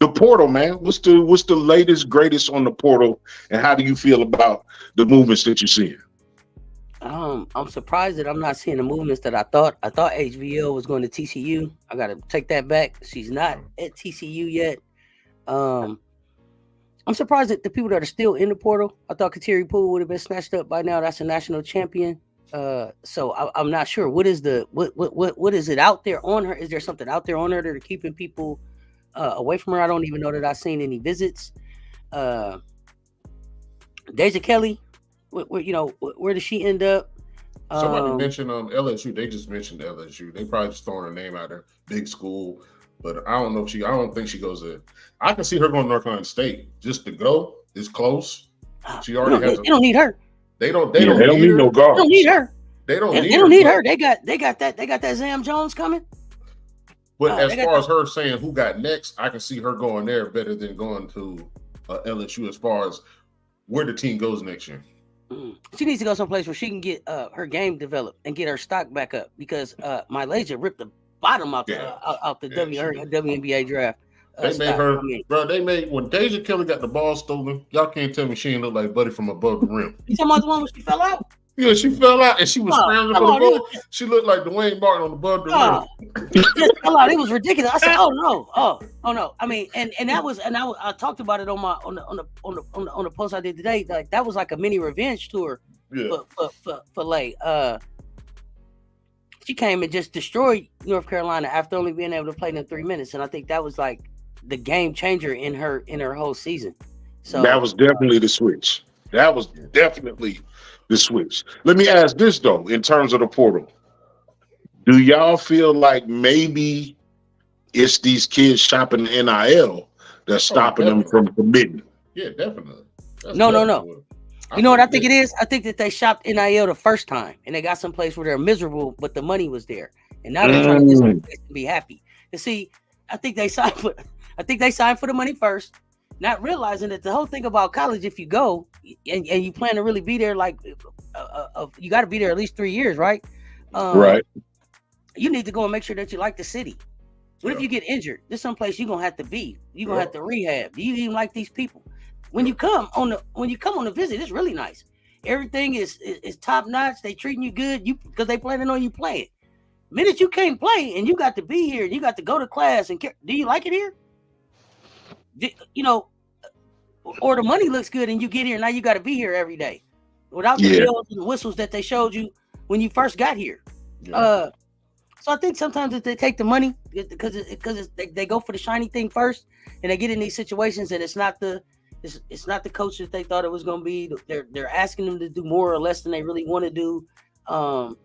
The portal, man. What's the latest, greatest on the portal, and how do you feel about the movements that you're seeing? I'm surprised that I'm not seeing the movements that I thought. I thought HVL was going to TCU. I got to take that back. She's not at TCU yet. I'm surprised that the people that are still in the portal. I thought Kateri Poole would have been snatched up by now. That's a national champion. So I'm not sure. What is it out there on her? Is there something out there on her that are keeping people away from her? I don't even know that I've seen any visits. Deja Kelly, where does she end up? Somebody mentioned LSU. They just mentioned LSU. They probably just throwing her name out there. Big school. But I don't know if I don't think she goes there. I can see her going to North Carolina State just to go. It's close. She already has. They don't need her. They don't need no guards. They don't need her. They don't need her. They got that Zam Jones coming. But as far as her saying who got next, I can see her going there better than going to LSU as far as where the team goes next year. She needs to go someplace where she can get her game developed and get her stock back up because Mylasia ripped the bottom out the WNBA draft. They made her, bro. They made when Deja Kelly got the ball stolen. Y'all can't tell me she didn't look like Buddy from above the rim. You talking about the one where she fell out? Yeah, she fell out and she was scrambling for the ball. She looked like Dwayne Martin on above the rim. It was ridiculous. I said, "Oh no!" I mean, and I talked about it on the post I did today. Like that was like a mini revenge tour for Lay. She came and just destroyed North Carolina after only being able to play in 3 minutes, and I think that was like the game changer in her whole season. So that was definitely the switch. That was definitely the switch. Let me ask this though, in terms of the portal, do y'all feel like maybe it's these kids shopping the NIL that's stopping them from committing? Yeah, definitely. No. You know what I think it is? I think that they shopped NIL the first time and they got some place where they're miserable, but the money was there. And now they're trying to be happy. You see, I think they signed for the money first, not realizing that the whole thing about college, if you go and you plan to really be there, like you got to be there at least 3 years, right? Right. You need to go and make sure that you like the city. What if you get injured? There's some place you're gonna have to be. You're gonna have to rehab. Do you even like these people? When you come on the visit, it's really nice. Everything is top notch. They treating you good. Because they planning on you playing. Minute you can't play and you got to be here and you got to go to class and care. Do you like it here? Or the money looks good and you get here now you got to be here every day without the bells and the whistles that they showed you when you first got here. Yeah. So I think sometimes if they take the money because they go for the shiny thing first and they get in these situations and it's not the coach that they thought it was going to be. They're asking them to do more or less than they really want to do.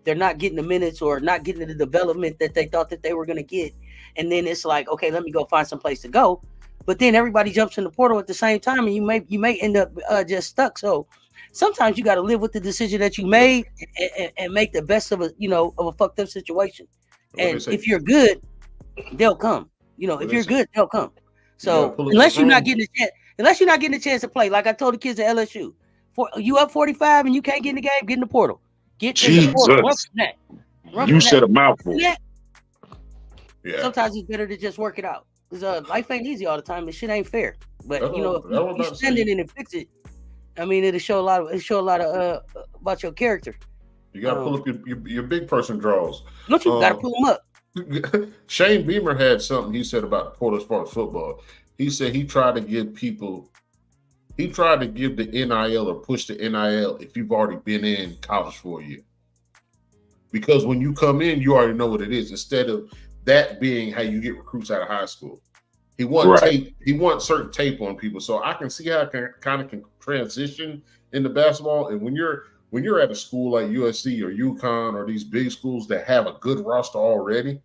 They're not getting the minutes or not getting the development that they thought that they were going to get. And then it's like, okay, let me go find some place to go. But then everybody jumps in the portal at the same time and you may end up just stuck. So sometimes you got to live with the decision that you made and make the best of a fucked up situation. And if you're good, they'll come. If you're good, they'll come. So unless you're not getting a chance to play, like I told the kids at LSU, you up 45 and you can't get in the game, get in the portal. Get in the portal. You said a mouthful. Yeah. Sometimes it's better to just work it out. Because life ain't easy all the time. This shit ain't fair. But if you spend it and fix it, I mean, it'll show a lot of about your character. You gotta pull up your big person draws. Don't you gotta pull them up? Shane Beamer had something he said about the portal as far as football. He said he tried to give the NIL or push the NIL if you've already been in college for a year. Because when you come in, you already know what it is, instead of that being how you get recruits out of high school. He wants tape. He wants certain tape on people. So I can see how it can transition into basketball. And when you're at a school like USC or UConn or these big schools that have a good roster already,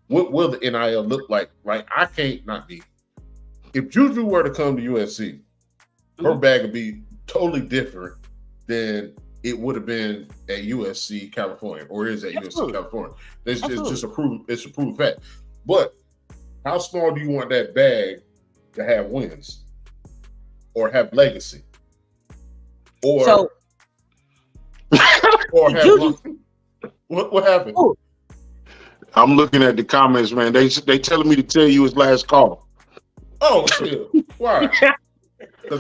what will the NIL look like? Like, I can't not be. If Juju were to come to USC, her bag would be totally different than it would have been at USC California, or is at USC California. It's just a proven fact. But how small do you want that bag to have wins or have legacy? Or or have what happened? Oh. I'm looking at the comments, man. They telling me to tell you his last call. Oh shit! Why? Because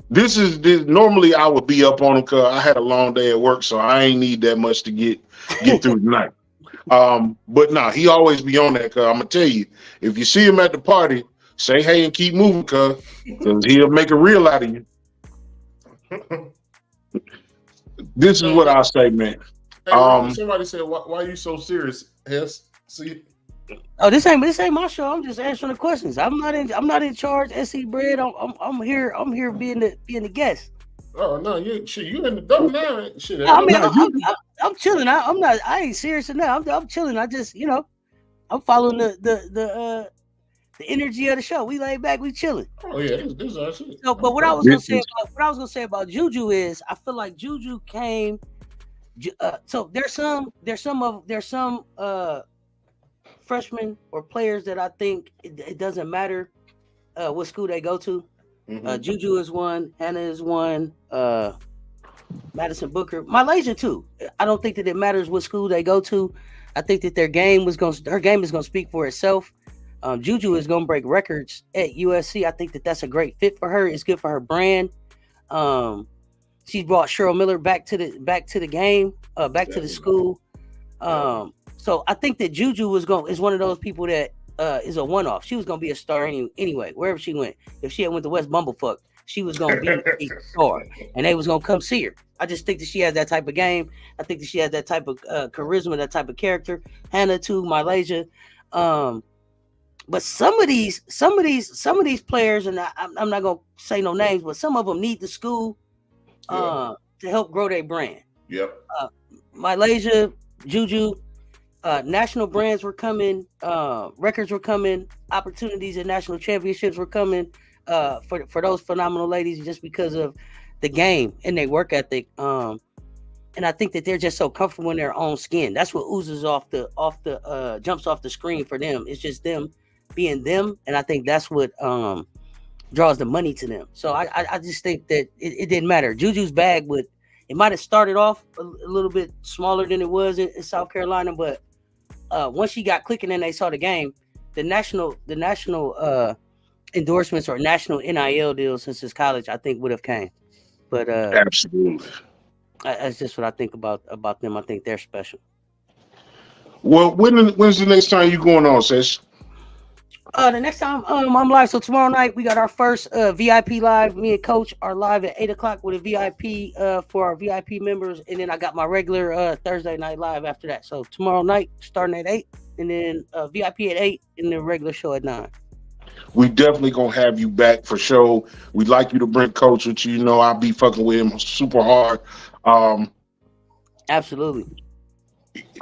this normally I would be up on him because I had a long day at work, so I ain't need that much to get through the night. But nah, he always be on that. Cause I'm gonna tell you, if you see him at the party, say hey and keep moving, cause he'll make a reel out of you. This is what I'll say, man. Hey, somebody said, "Why are you so serious?" Hess, see. Oh, this ain't my show. I'm just answering the questions. I'm not in charge. SC Bread. I'm here being the guest. Oh no, you in the dump now. Shit, I mean, I'm chilling. I ain't serious enough. I'm chilling. I just I'm following the energy of the show. We laid back. We chilling. Oh yeah, this is our shit. So, but what I was gonna say about Juju is I feel like Juju came. So there's some freshmen or players that I think it doesn't matter what school they go to. Juju is one, Hannah is one, Madison Booker, Malaysia too. I don't think that it matters what school they go to. I think that her game is gonna speak for itself. Juju is gonna break records at USC. I think that that's a great fit for her. It's good for her brand. She brought Cheryl Miller back to the game, back to the school. So I think that Juju is one of those people that is a one-off. She was gonna be a star anyway, wherever she went. If she had went to West Bumblefuck, she was gonna be a star, and they was gonna come see her. I just think that she has that type of game. I think that she has that type of charisma, that type of character. Hannah too, Malaysia. But some of these players, and I'm not gonna say no names, but some of them need the school to help grow their brand. Yep. Malaysia, Juju. National brands were coming, records were coming, opportunities and national championships were coming for those phenomenal ladies just because of the game and their work ethic. And I think that they're just so comfortable in their own skin. That's what oozes jumps off the screen for them. It's just them being them, and I think that's what draws the money to them. So I just think that it didn't matter. Juju's bag it might have started off a little bit smaller than it was in South Carolina, but once she got clicking and they saw the game, the national endorsements or national NIL deals since his college, I think would have came. But absolutely, that's just what I think about them. I think they're special. Well, when's the next time you going on, sis? The next time I'm live. So tomorrow night we got our first VIP live. Me and Coach are live at 8:00 with a VIP for our VIP members, and then I got my regular Thursday night live after that. So tomorrow night starting at 8, and then VIP at 8, and the regular show at 9. We definitely gonna have you back for sure. We'd like you to bring Coach with you. You know, I'll be fucking with him super hard. Absolutely.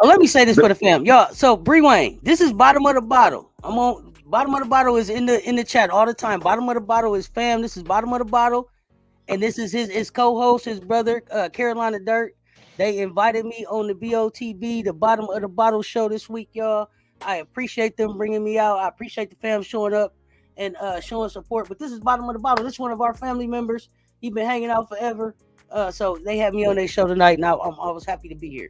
Let me say this for the fam, y'all. So Bree Wayne, this is Bottom of the Bottle. I'm on. Bottom of the Bottle is in the chat all the time. Bottom of the Bottle is fam. This is Bottom of the Bottle, and this is his co-host, his brother, Carolina Dirt. They invited me on the BOTB, the Bottom of the Bottle show this week, y'all. I appreciate them bringing me out. I appreciate the fam showing up and showing support. But this is Bottom of the Bottle. This is one of our family members. He's been hanging out forever, so they had me on their show tonight. Now I was happy to be here.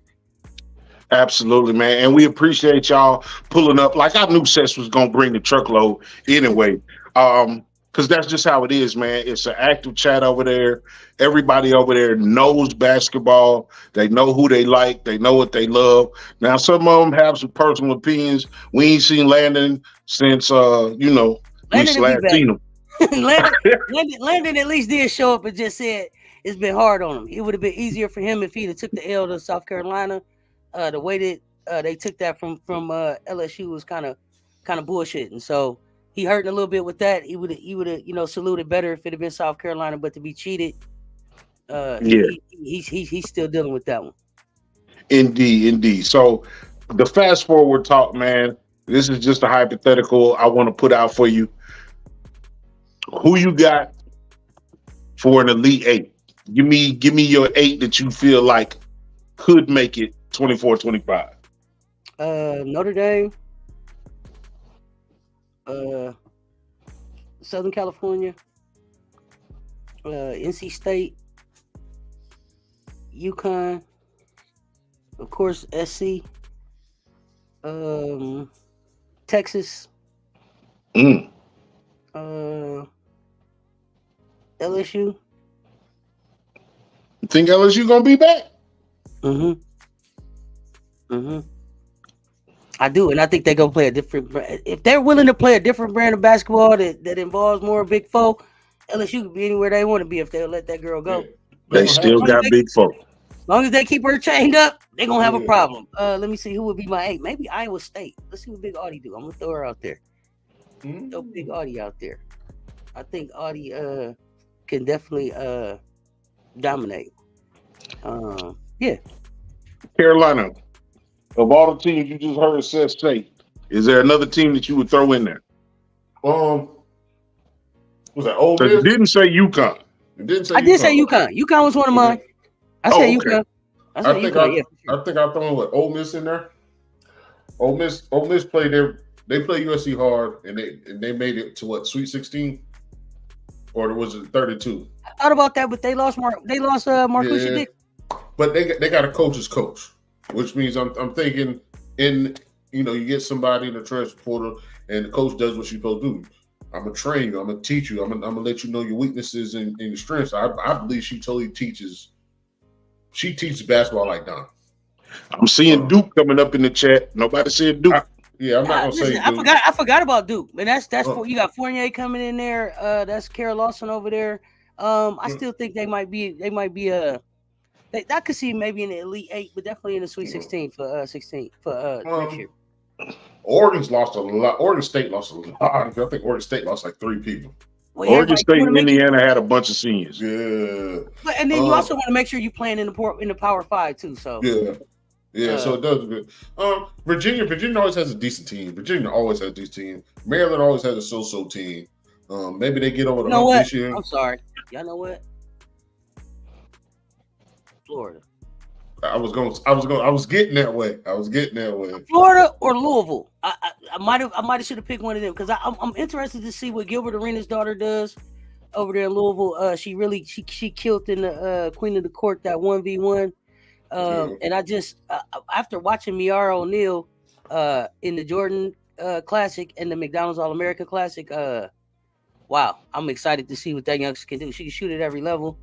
Absolutely, man. And we appreciate y'all pulling up. Like I knew Seth was going to bring the truckload anyway. Because that's just how it is, man. It's an active chat over there. Everybody over there knows basketball. They know who they like. They know what they love. Now, some of them have some personal opinions. We ain't seen Landon since, we last seen him. Landon at least did show up and just said it's been hard on him. It would have been easier for him if he'd have took the L to South Carolina. The way that they took that from LSU was kind of kind of bullshitting. So he hurting a little bit with that. He would have saluted better if it had been South Carolina, but to be cheated, he's still dealing with that one. Indeed. So the fast forward talk, man. This is just a hypothetical I want to put out for you. Who you got for an Elite Eight? Give me your 8 that you feel like could make it 24-25. Notre Dame, Southern California, NC State, UConn, of course, SC, Texas, LSU. You think LSU gonna be back? I do, and I think they're gonna play a different. If they're willing to play a different brand of basketball that involves more Big Four, LSU could be anywhere they want to be if they'll let that girl go. They still got Big Four. As long as they keep her chained up, they're gonna have a problem. Let me see who would be my 8. Maybe Iowa State. Let's see what Big Auntie do. I'm gonna throw her out there. Throw Big Auntie out there. I think Auntie can definitely dominate. Yeah. Carolina. Of all the teams you just heard Seth say, is there another team that you would throw in there? Was that Ole Miss? It didn't say UConn. It didn't say I did say UConn. UConn was one of mine. I said UConn. I think I'll throw in what Ole Miss in there. Ole Miss played they play USC hard and they made it to what, Sweet 16? Or was it 32? I thought about that, but they lost Marquisha Dick. But they got a coach's coach, which means I'm thinking you get somebody in the transfer portal and the coach does what she's supposed to do. I'm gonna train you. I'm gonna teach you. I'm gonna let you know your weaknesses and your strengths. I believe she totally teaches. She teaches basketball like Don. I'm seeing Duke coming up in the chat. Nobody said Duke. I'm not gonna say Duke. I forgot about Duke, and that's you got Fournier coming in there. That's Kara Lawson over there. I still think they might be I could see maybe in the Elite 8, but definitely in the Sweet 16 for next year. Oregon's lost a lot. Oregon State lost a lot. I think Oregon State lost like 3 people. Well, Oregon State and Indiana had a bunch of seniors. Yeah. And then you also want to make sure you're playing in the Power 5 too. So yeah. So it does good. Virginia always has a decent team. Virginia always has a decent team. Maryland always has a so-so team. Maybe they get over the hump this year. I'm sorry. Y'all know what? Florida. I was getting that way. Florida or Louisville. I might have should have picked one of them because I'm interested to see what Gilbert Arenas' daughter does over there in Louisville. She killed in the Queen of the Court that 1v1. And I just after watching Miara O'Neal in the Jordan Classic and the McDonald's All-America Classic, wow, I'm excited to see what that youngster can do. She can shoot at every level.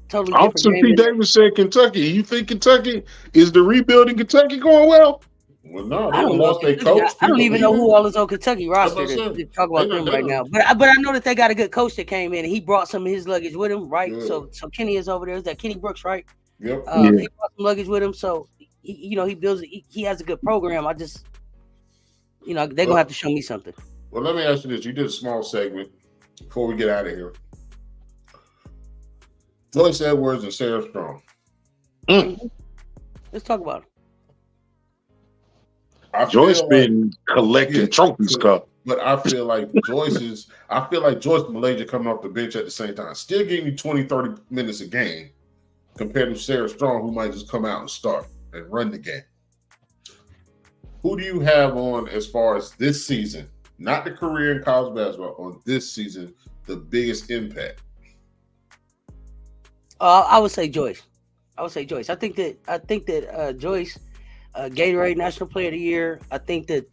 Totally Officer P. Davis said Kentucky. You think Kentucky is the rebuilding Kentucky going well? Well, no, I don't know. I don't even know who all is on Kentucky roster to talk about them right now. But I know that they got a good coach that came in and he brought some of his luggage with him, right? Yeah. So Kenny is over there. Is that Kenny Brooks, right? Yep. He brought some luggage with him, so he builds. He has a good program. I just, they're gonna have to show me something. Well, let me ask you this: you did a small segment before we get out of here. Joyce Edwards and Sarah Strong. Let's talk about it. Joyce been collecting trophies, cup. But I feel like Joyce and Malaysia coming off the bench at the same time, still giving you 20, 30 minutes a game, compared to Sarah Strong, who might just come out and start and run the game. Who do you have on as far as this season, not the career in college basketball, on this season, the biggest impact? I would say Joyce. I think that Joyce, Gatorade National Player of the Year. I think that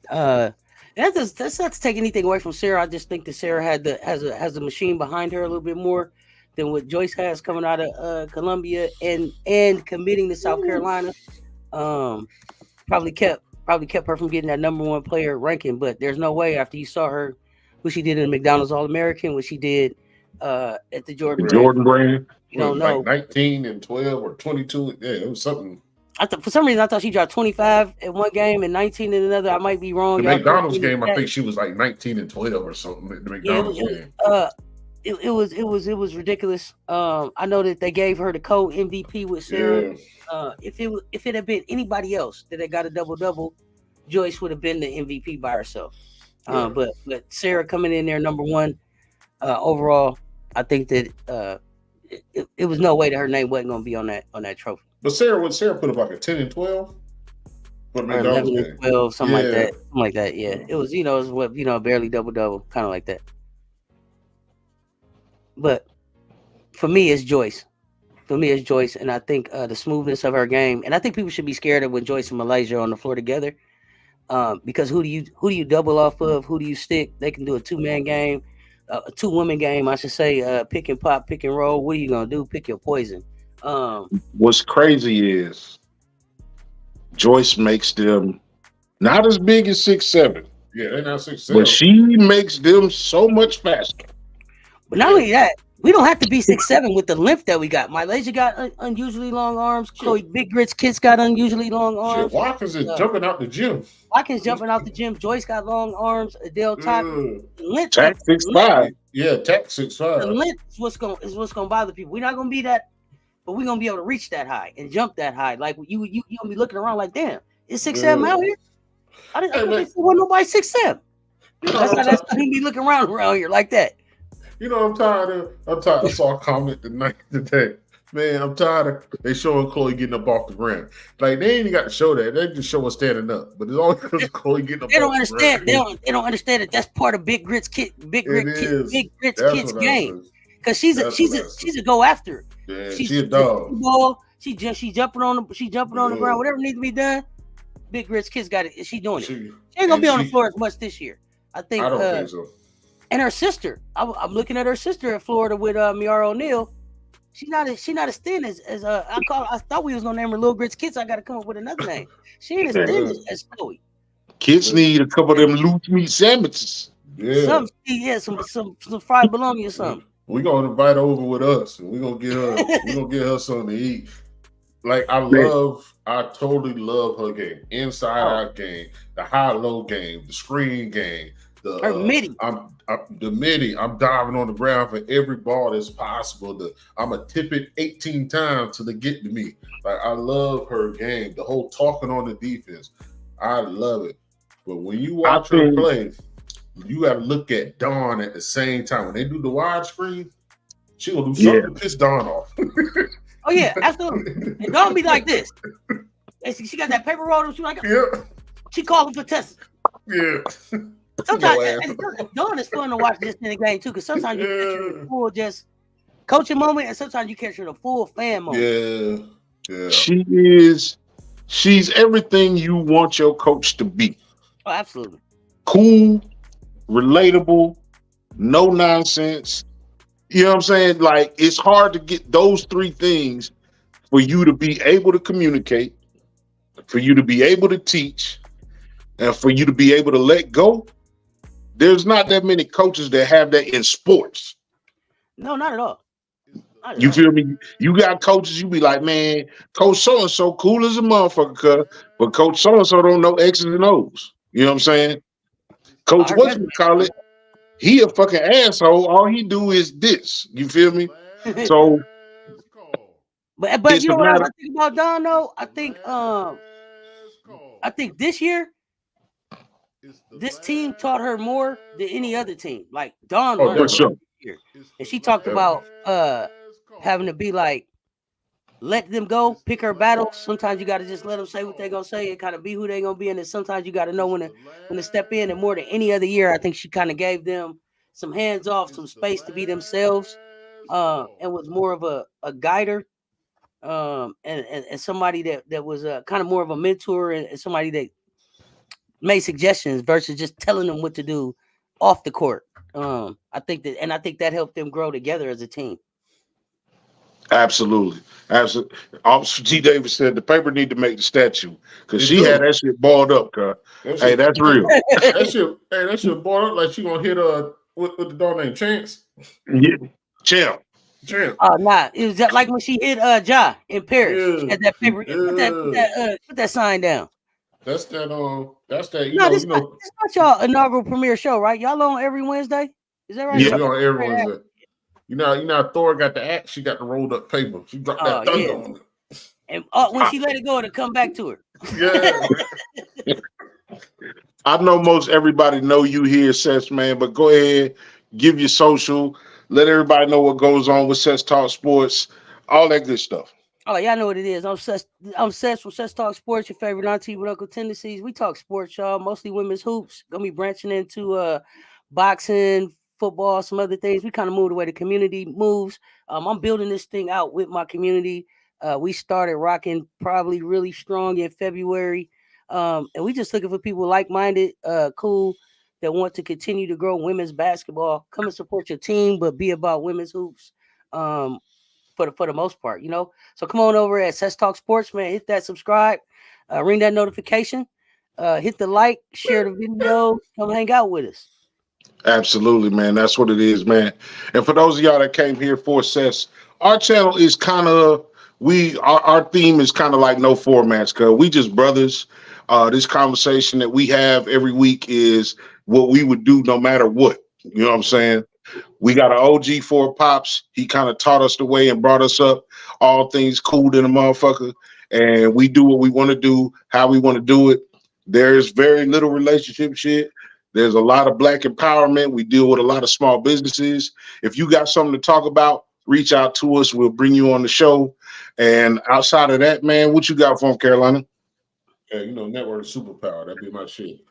that's not to take anything away from Sarah. I just think that Sarah has a machine behind her a little bit more than what Joyce has coming out of Columbia and committing to South Carolina. Probably kept her from getting that number 1 player ranking. But there's no way after you saw her, what she did in the McDonald's All-American, what she did at the Jordan brand. brand. You don't know. Like 19 and 12 or 22. Yeah, it was something. For some reason, I thought she dropped 25 in one game and 19 in another. I might be wrong. The McDonald's game, I think she was like 19 and 12 or something. The McDonald's game. It was ridiculous. I know that they gave her the co-MVP with Sarah. Yeah. If it had been anybody else that had got a double, Joyce would have been the MVP by herself. Yeah. But Sarah coming in there number one overall, I think that it was no way that her name wasn't going to be on that trophy. But Sarah put up like a 10 and 12? Or 11 and 12, something like that. Something like that, yeah. It was, barely double, kind of like that. But for me, it's Joyce. And I think the smoothness of her game, and I think people should be scared of when Joyce and Malaysia are on the floor together, because who do you double off of? Who do you stick? They can do a two-man game, a two-woman game, I should say. Pick and pop, pick and roll. What are you gonna do? Pick your poison. What's crazy is Joyce makes them not as big as 6'7". Yeah, they're not 6'7". But she makes them so much faster. But not only that, we don't have to be 6'7" with the length that we got. Malaysia got unusually long arms. Chloe Big Grits Kids got unusually long arms. Watkins is jumping out the gym. Joyce got long arms. Adele Top. Tack 6'5". Yeah, Tack 6'5". The length is what's gonna bother people. We're not gonna be that, but we're gonna be able to reach that high and jump that high. Like you gonna be looking around like, damn, is 6'7" out here? I didn't see nobody 6'7". That's how you be looking around here like that. You know, I'm tired. I saw a comment today. Man, I'm tired of they showing Chloe getting up off the ground. Like they ain't even got to show that. They just show her standing up. But it's all because Chloe getting up. They don't understand. They don't understand that that's part of Big Grits Kids game. Because she's a go after. Yeah, she's a dog. She jumping on the ground. Whatever needs to be done. Big Grits Kids got it. She doing it. She ain't gonna be on the floor as much this year. I don't think so. And her sister, I'm looking at her sister in Florida with Miara O'Neal. She's not as thin as I thought we was gonna name her Little Grits Kids. I got to come up with another name. She ain't as thin as Chloe. Kids need a couple of them loose meat sandwiches. Yeah, some fried bologna or something. We gonna invite her over with us, and we gonna get her something to eat. Like I totally love her game, inside out game, the high-low game, the screen game. Her midi. The midi. I'm diving on the ground for every ball that's possible. I'm gonna tip it 18 times till they get to me. Like I love her game. The whole talking on the defense. I love it. But when you watch her play, you got to look at Dawn at the same time. When they do the widescreen, she gonna do something to piss Dawn off. Oh yeah, absolutely. And Dawn be like this. And she got that paper roll. She calling for tests. Yeah. Sometimes Dawn is fun to watch this in the game too, because sometimes you catch her in the full just coaching moment, and sometimes you catch her in a full fan moment. Yeah. She's everything you want your coach to be. Oh, absolutely. Cool, relatable, no nonsense. You know what I'm saying? Like it's hard to get those three things for you to be able to communicate, for you to be able to teach, and for you to be able to let go. There's not that many coaches that have that in sports. No, not at all. You feel me? You got coaches, you be like, man, Coach so-and-so cool as a motherfucker, but Coach so-and-so don't know X's and O's. You know what I'm saying? Coach, what you call it? He a fucking asshole. All he do is this. You feel me? So, but you know what I think about Don though? I think this year, this team taught her more than any other team. Like Dawn learned this year. And she talked about having to be like, let them go, pick her battles. Sometimes you got to just let them say what they're going to say and kind of be who they're going to be. And then sometimes you got to know when to step in. And more than any other year, I think she kind of gave them some hands off, some space to be themselves, and was more of a guider, and somebody that was kind of more of a mentor and somebody that made suggestions versus just telling them what to do off the court. I think that helped them grow together as a team. Absolutely. Officer T. Davis said the paper need to make the statue because she had that shit balled up. Hey, that's real. that shit balled up like she gonna hit with the dog named Chance. Yeah, Champ. Champ. Oh nah, it was just like when she hit Ja in Paris. Yeah. She had that paper. Put that sign down. That's that. You No, know. this not y'all inaugural premiere show, right? Y'all on every Wednesday? Is that right? Yeah, we on every Wednesday. You know, Thor got the axe. She got the rolled up paper. She dropped that thunder on it. And when she let it go, to come back to her. Yeah. I know most everybody know you here, Seth, man, but go ahead, give your social, let everybody know what goes on with Seth Talk Sports, all that good stuff. Oh, y'all know what it is. I'm Seth from Seth Talk Sports, your favorite auntie with Uncle Tendencies. We talk sports, y'all, mostly women's hoops. Gonna be branching into boxing, football, some other things. We kind of move the way the community moves. I'm building this thing out with my community. We started rocking probably really strong in February. And we just looking for people like-minded, cool, that want to continue to grow women's basketball. Come and support your team, but be about women's hoops. For the most part, you know. So come on over at Seth Talk Sports, man. Hit that subscribe, ring that notification, hit the like, share the video, come hang out with us. Absolutely, man. That's what it is, man. And for those of y'all that came here for Seth, our channel is kind of our theme is kind of like no formats, cause we just brothers. This conversation that we have every week is what we would do no matter what. You know what I'm saying? We got an OG for Pops. He kind of taught us the way and brought us up. All things cool in a motherfucker. And we do what we want to do, how we want to do it. There's very little relationship shit. There's a lot of black empowerment. We deal with a lot of small businesses. If you got something to talk about, reach out to us. We'll bring you on the show. And outside of that, man, what you got from Carolina? Yeah, you know, network superpower. That'd be my shit.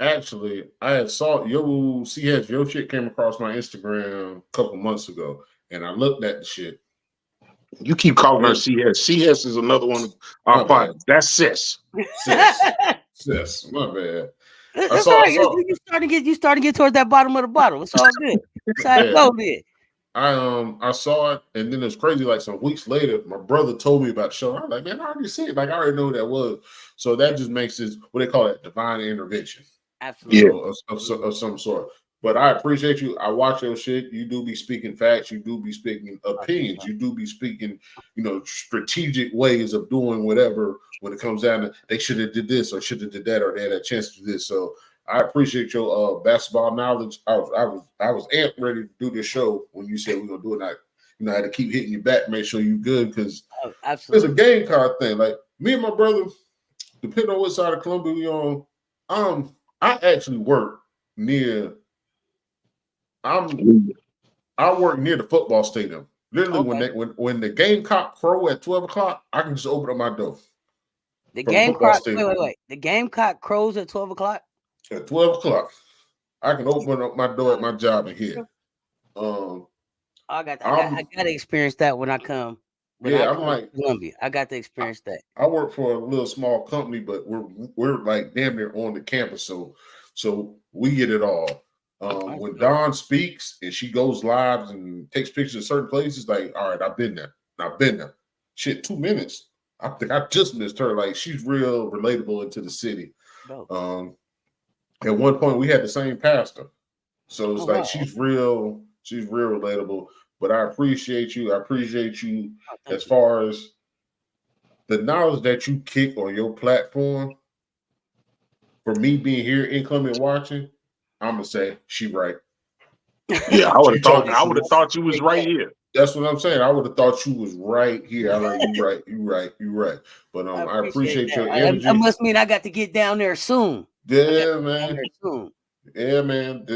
Actually, I had saw your shit came across my Instagram a couple months ago, and I looked at the shit. You keep calling her CS. CS is another one of our partners. That's Sis. Sis, my bad. That's all right. You starting to get towards that bottom of the bottle. It's all good. That's how it goes then. I saw it, and then it's crazy. Like some weeks later, my brother told me about the show. I was like, man, I already seen it. Like I already know who that was. So that just makes this what they call it, divine intervention. Absolutely. Of some sort. But I appreciate you. I watch your shit. You do be speaking facts. You do be speaking opinions. You do be speaking, you know, strategic ways of doing whatever when it comes down to they should have did this or should have did that or they had a chance to do this. So I appreciate your basketball knowledge. I was amped ready to do this show when you said we're gonna do it. I had to keep hitting you back, make sure you good because it's a game card thing. Like me and my brother, depending on what side of Columbia we on, I actually work near. I work near the football stadium. Literally, when the Gamecock crow at 12 o'clock, I can just open up my door. The Gamecock. Wait. The Gamecock crows at 12 o'clock. At 12 o'clock, I can open up my door at my job and here. I got to experience that when I come. I'm like Columbia. I got to experience that. I work for a little small company, but we're like damn near on the campus, so we get it all. When Dawn speaks and she goes live and takes pictures of certain places, like, all right, I've been there. Shit, 2 minutes. I think I just missed her. Like, she's real relatable into the city. At one point, we had the same pastor, so it's she's real relatable. But I appreciate you. As far as the knowledge that you kick on your platform. For me being here in Columbia watching, I'm gonna say she right. Yeah, I would have thought you was right here. That's what I'm saying. I would have thought you was right here. I'm like, you right. But I appreciate your energy. That must mean I got to get down there soon. Yeah, man. Yeah, man.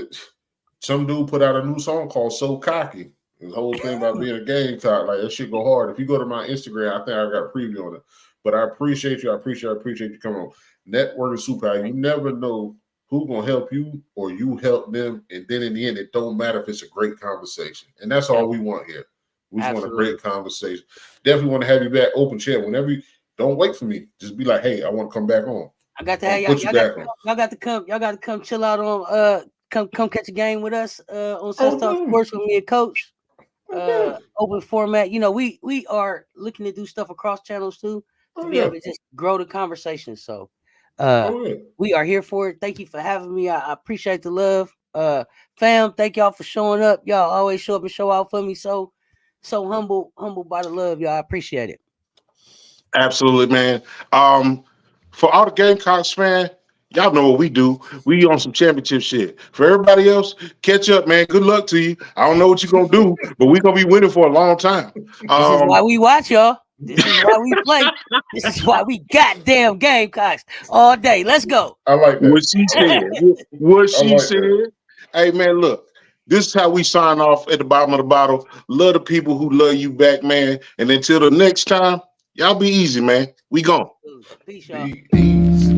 Some dude put out a new song called "So Cocky." The whole thing about being a Gamecock, like that shit go hard. If you go to my Instagram, I think I got a preview on it. But I appreciate you. I appreciate you coming on. Network is super. You never know who's gonna help you or you help them, and then in the end, it don't matter if it's a great conversation. And that's all we want here. We just want a great conversation. Definitely want to have you back. Open chat whenever you. Don't wait for me. Just be like, hey, I want to come back on. I got to have y'all got to come chill out on come catch a game with us on Seth Talk Sports with me and Coach. Open format. You know, we are looking to do stuff across channels too to be able to just grow the conversation. So we are here for it. Thank you for having me. I appreciate the love. Fam, thank y'all for showing up. Y'all always show up and show out for me. So humble by the love, y'all. I appreciate it. Absolutely, man. For all the Gamecocks, man, y'all know what we do. We on some championship shit. For everybody else, catch up, man. Good luck to you. I don't know what you're gonna do, but we're gonna be winning for a long time. This is why we watch, y'all. This is why we play. This is why we goddamn Gamecocks all day. Let's go. I like that. What she said. What she said. That. Hey, man, look. This is how we sign off at the bottom of the bottle. Love the people who love you back, man. And until the next time, y'all be easy, man. We gone. Peace, y'all. Peace.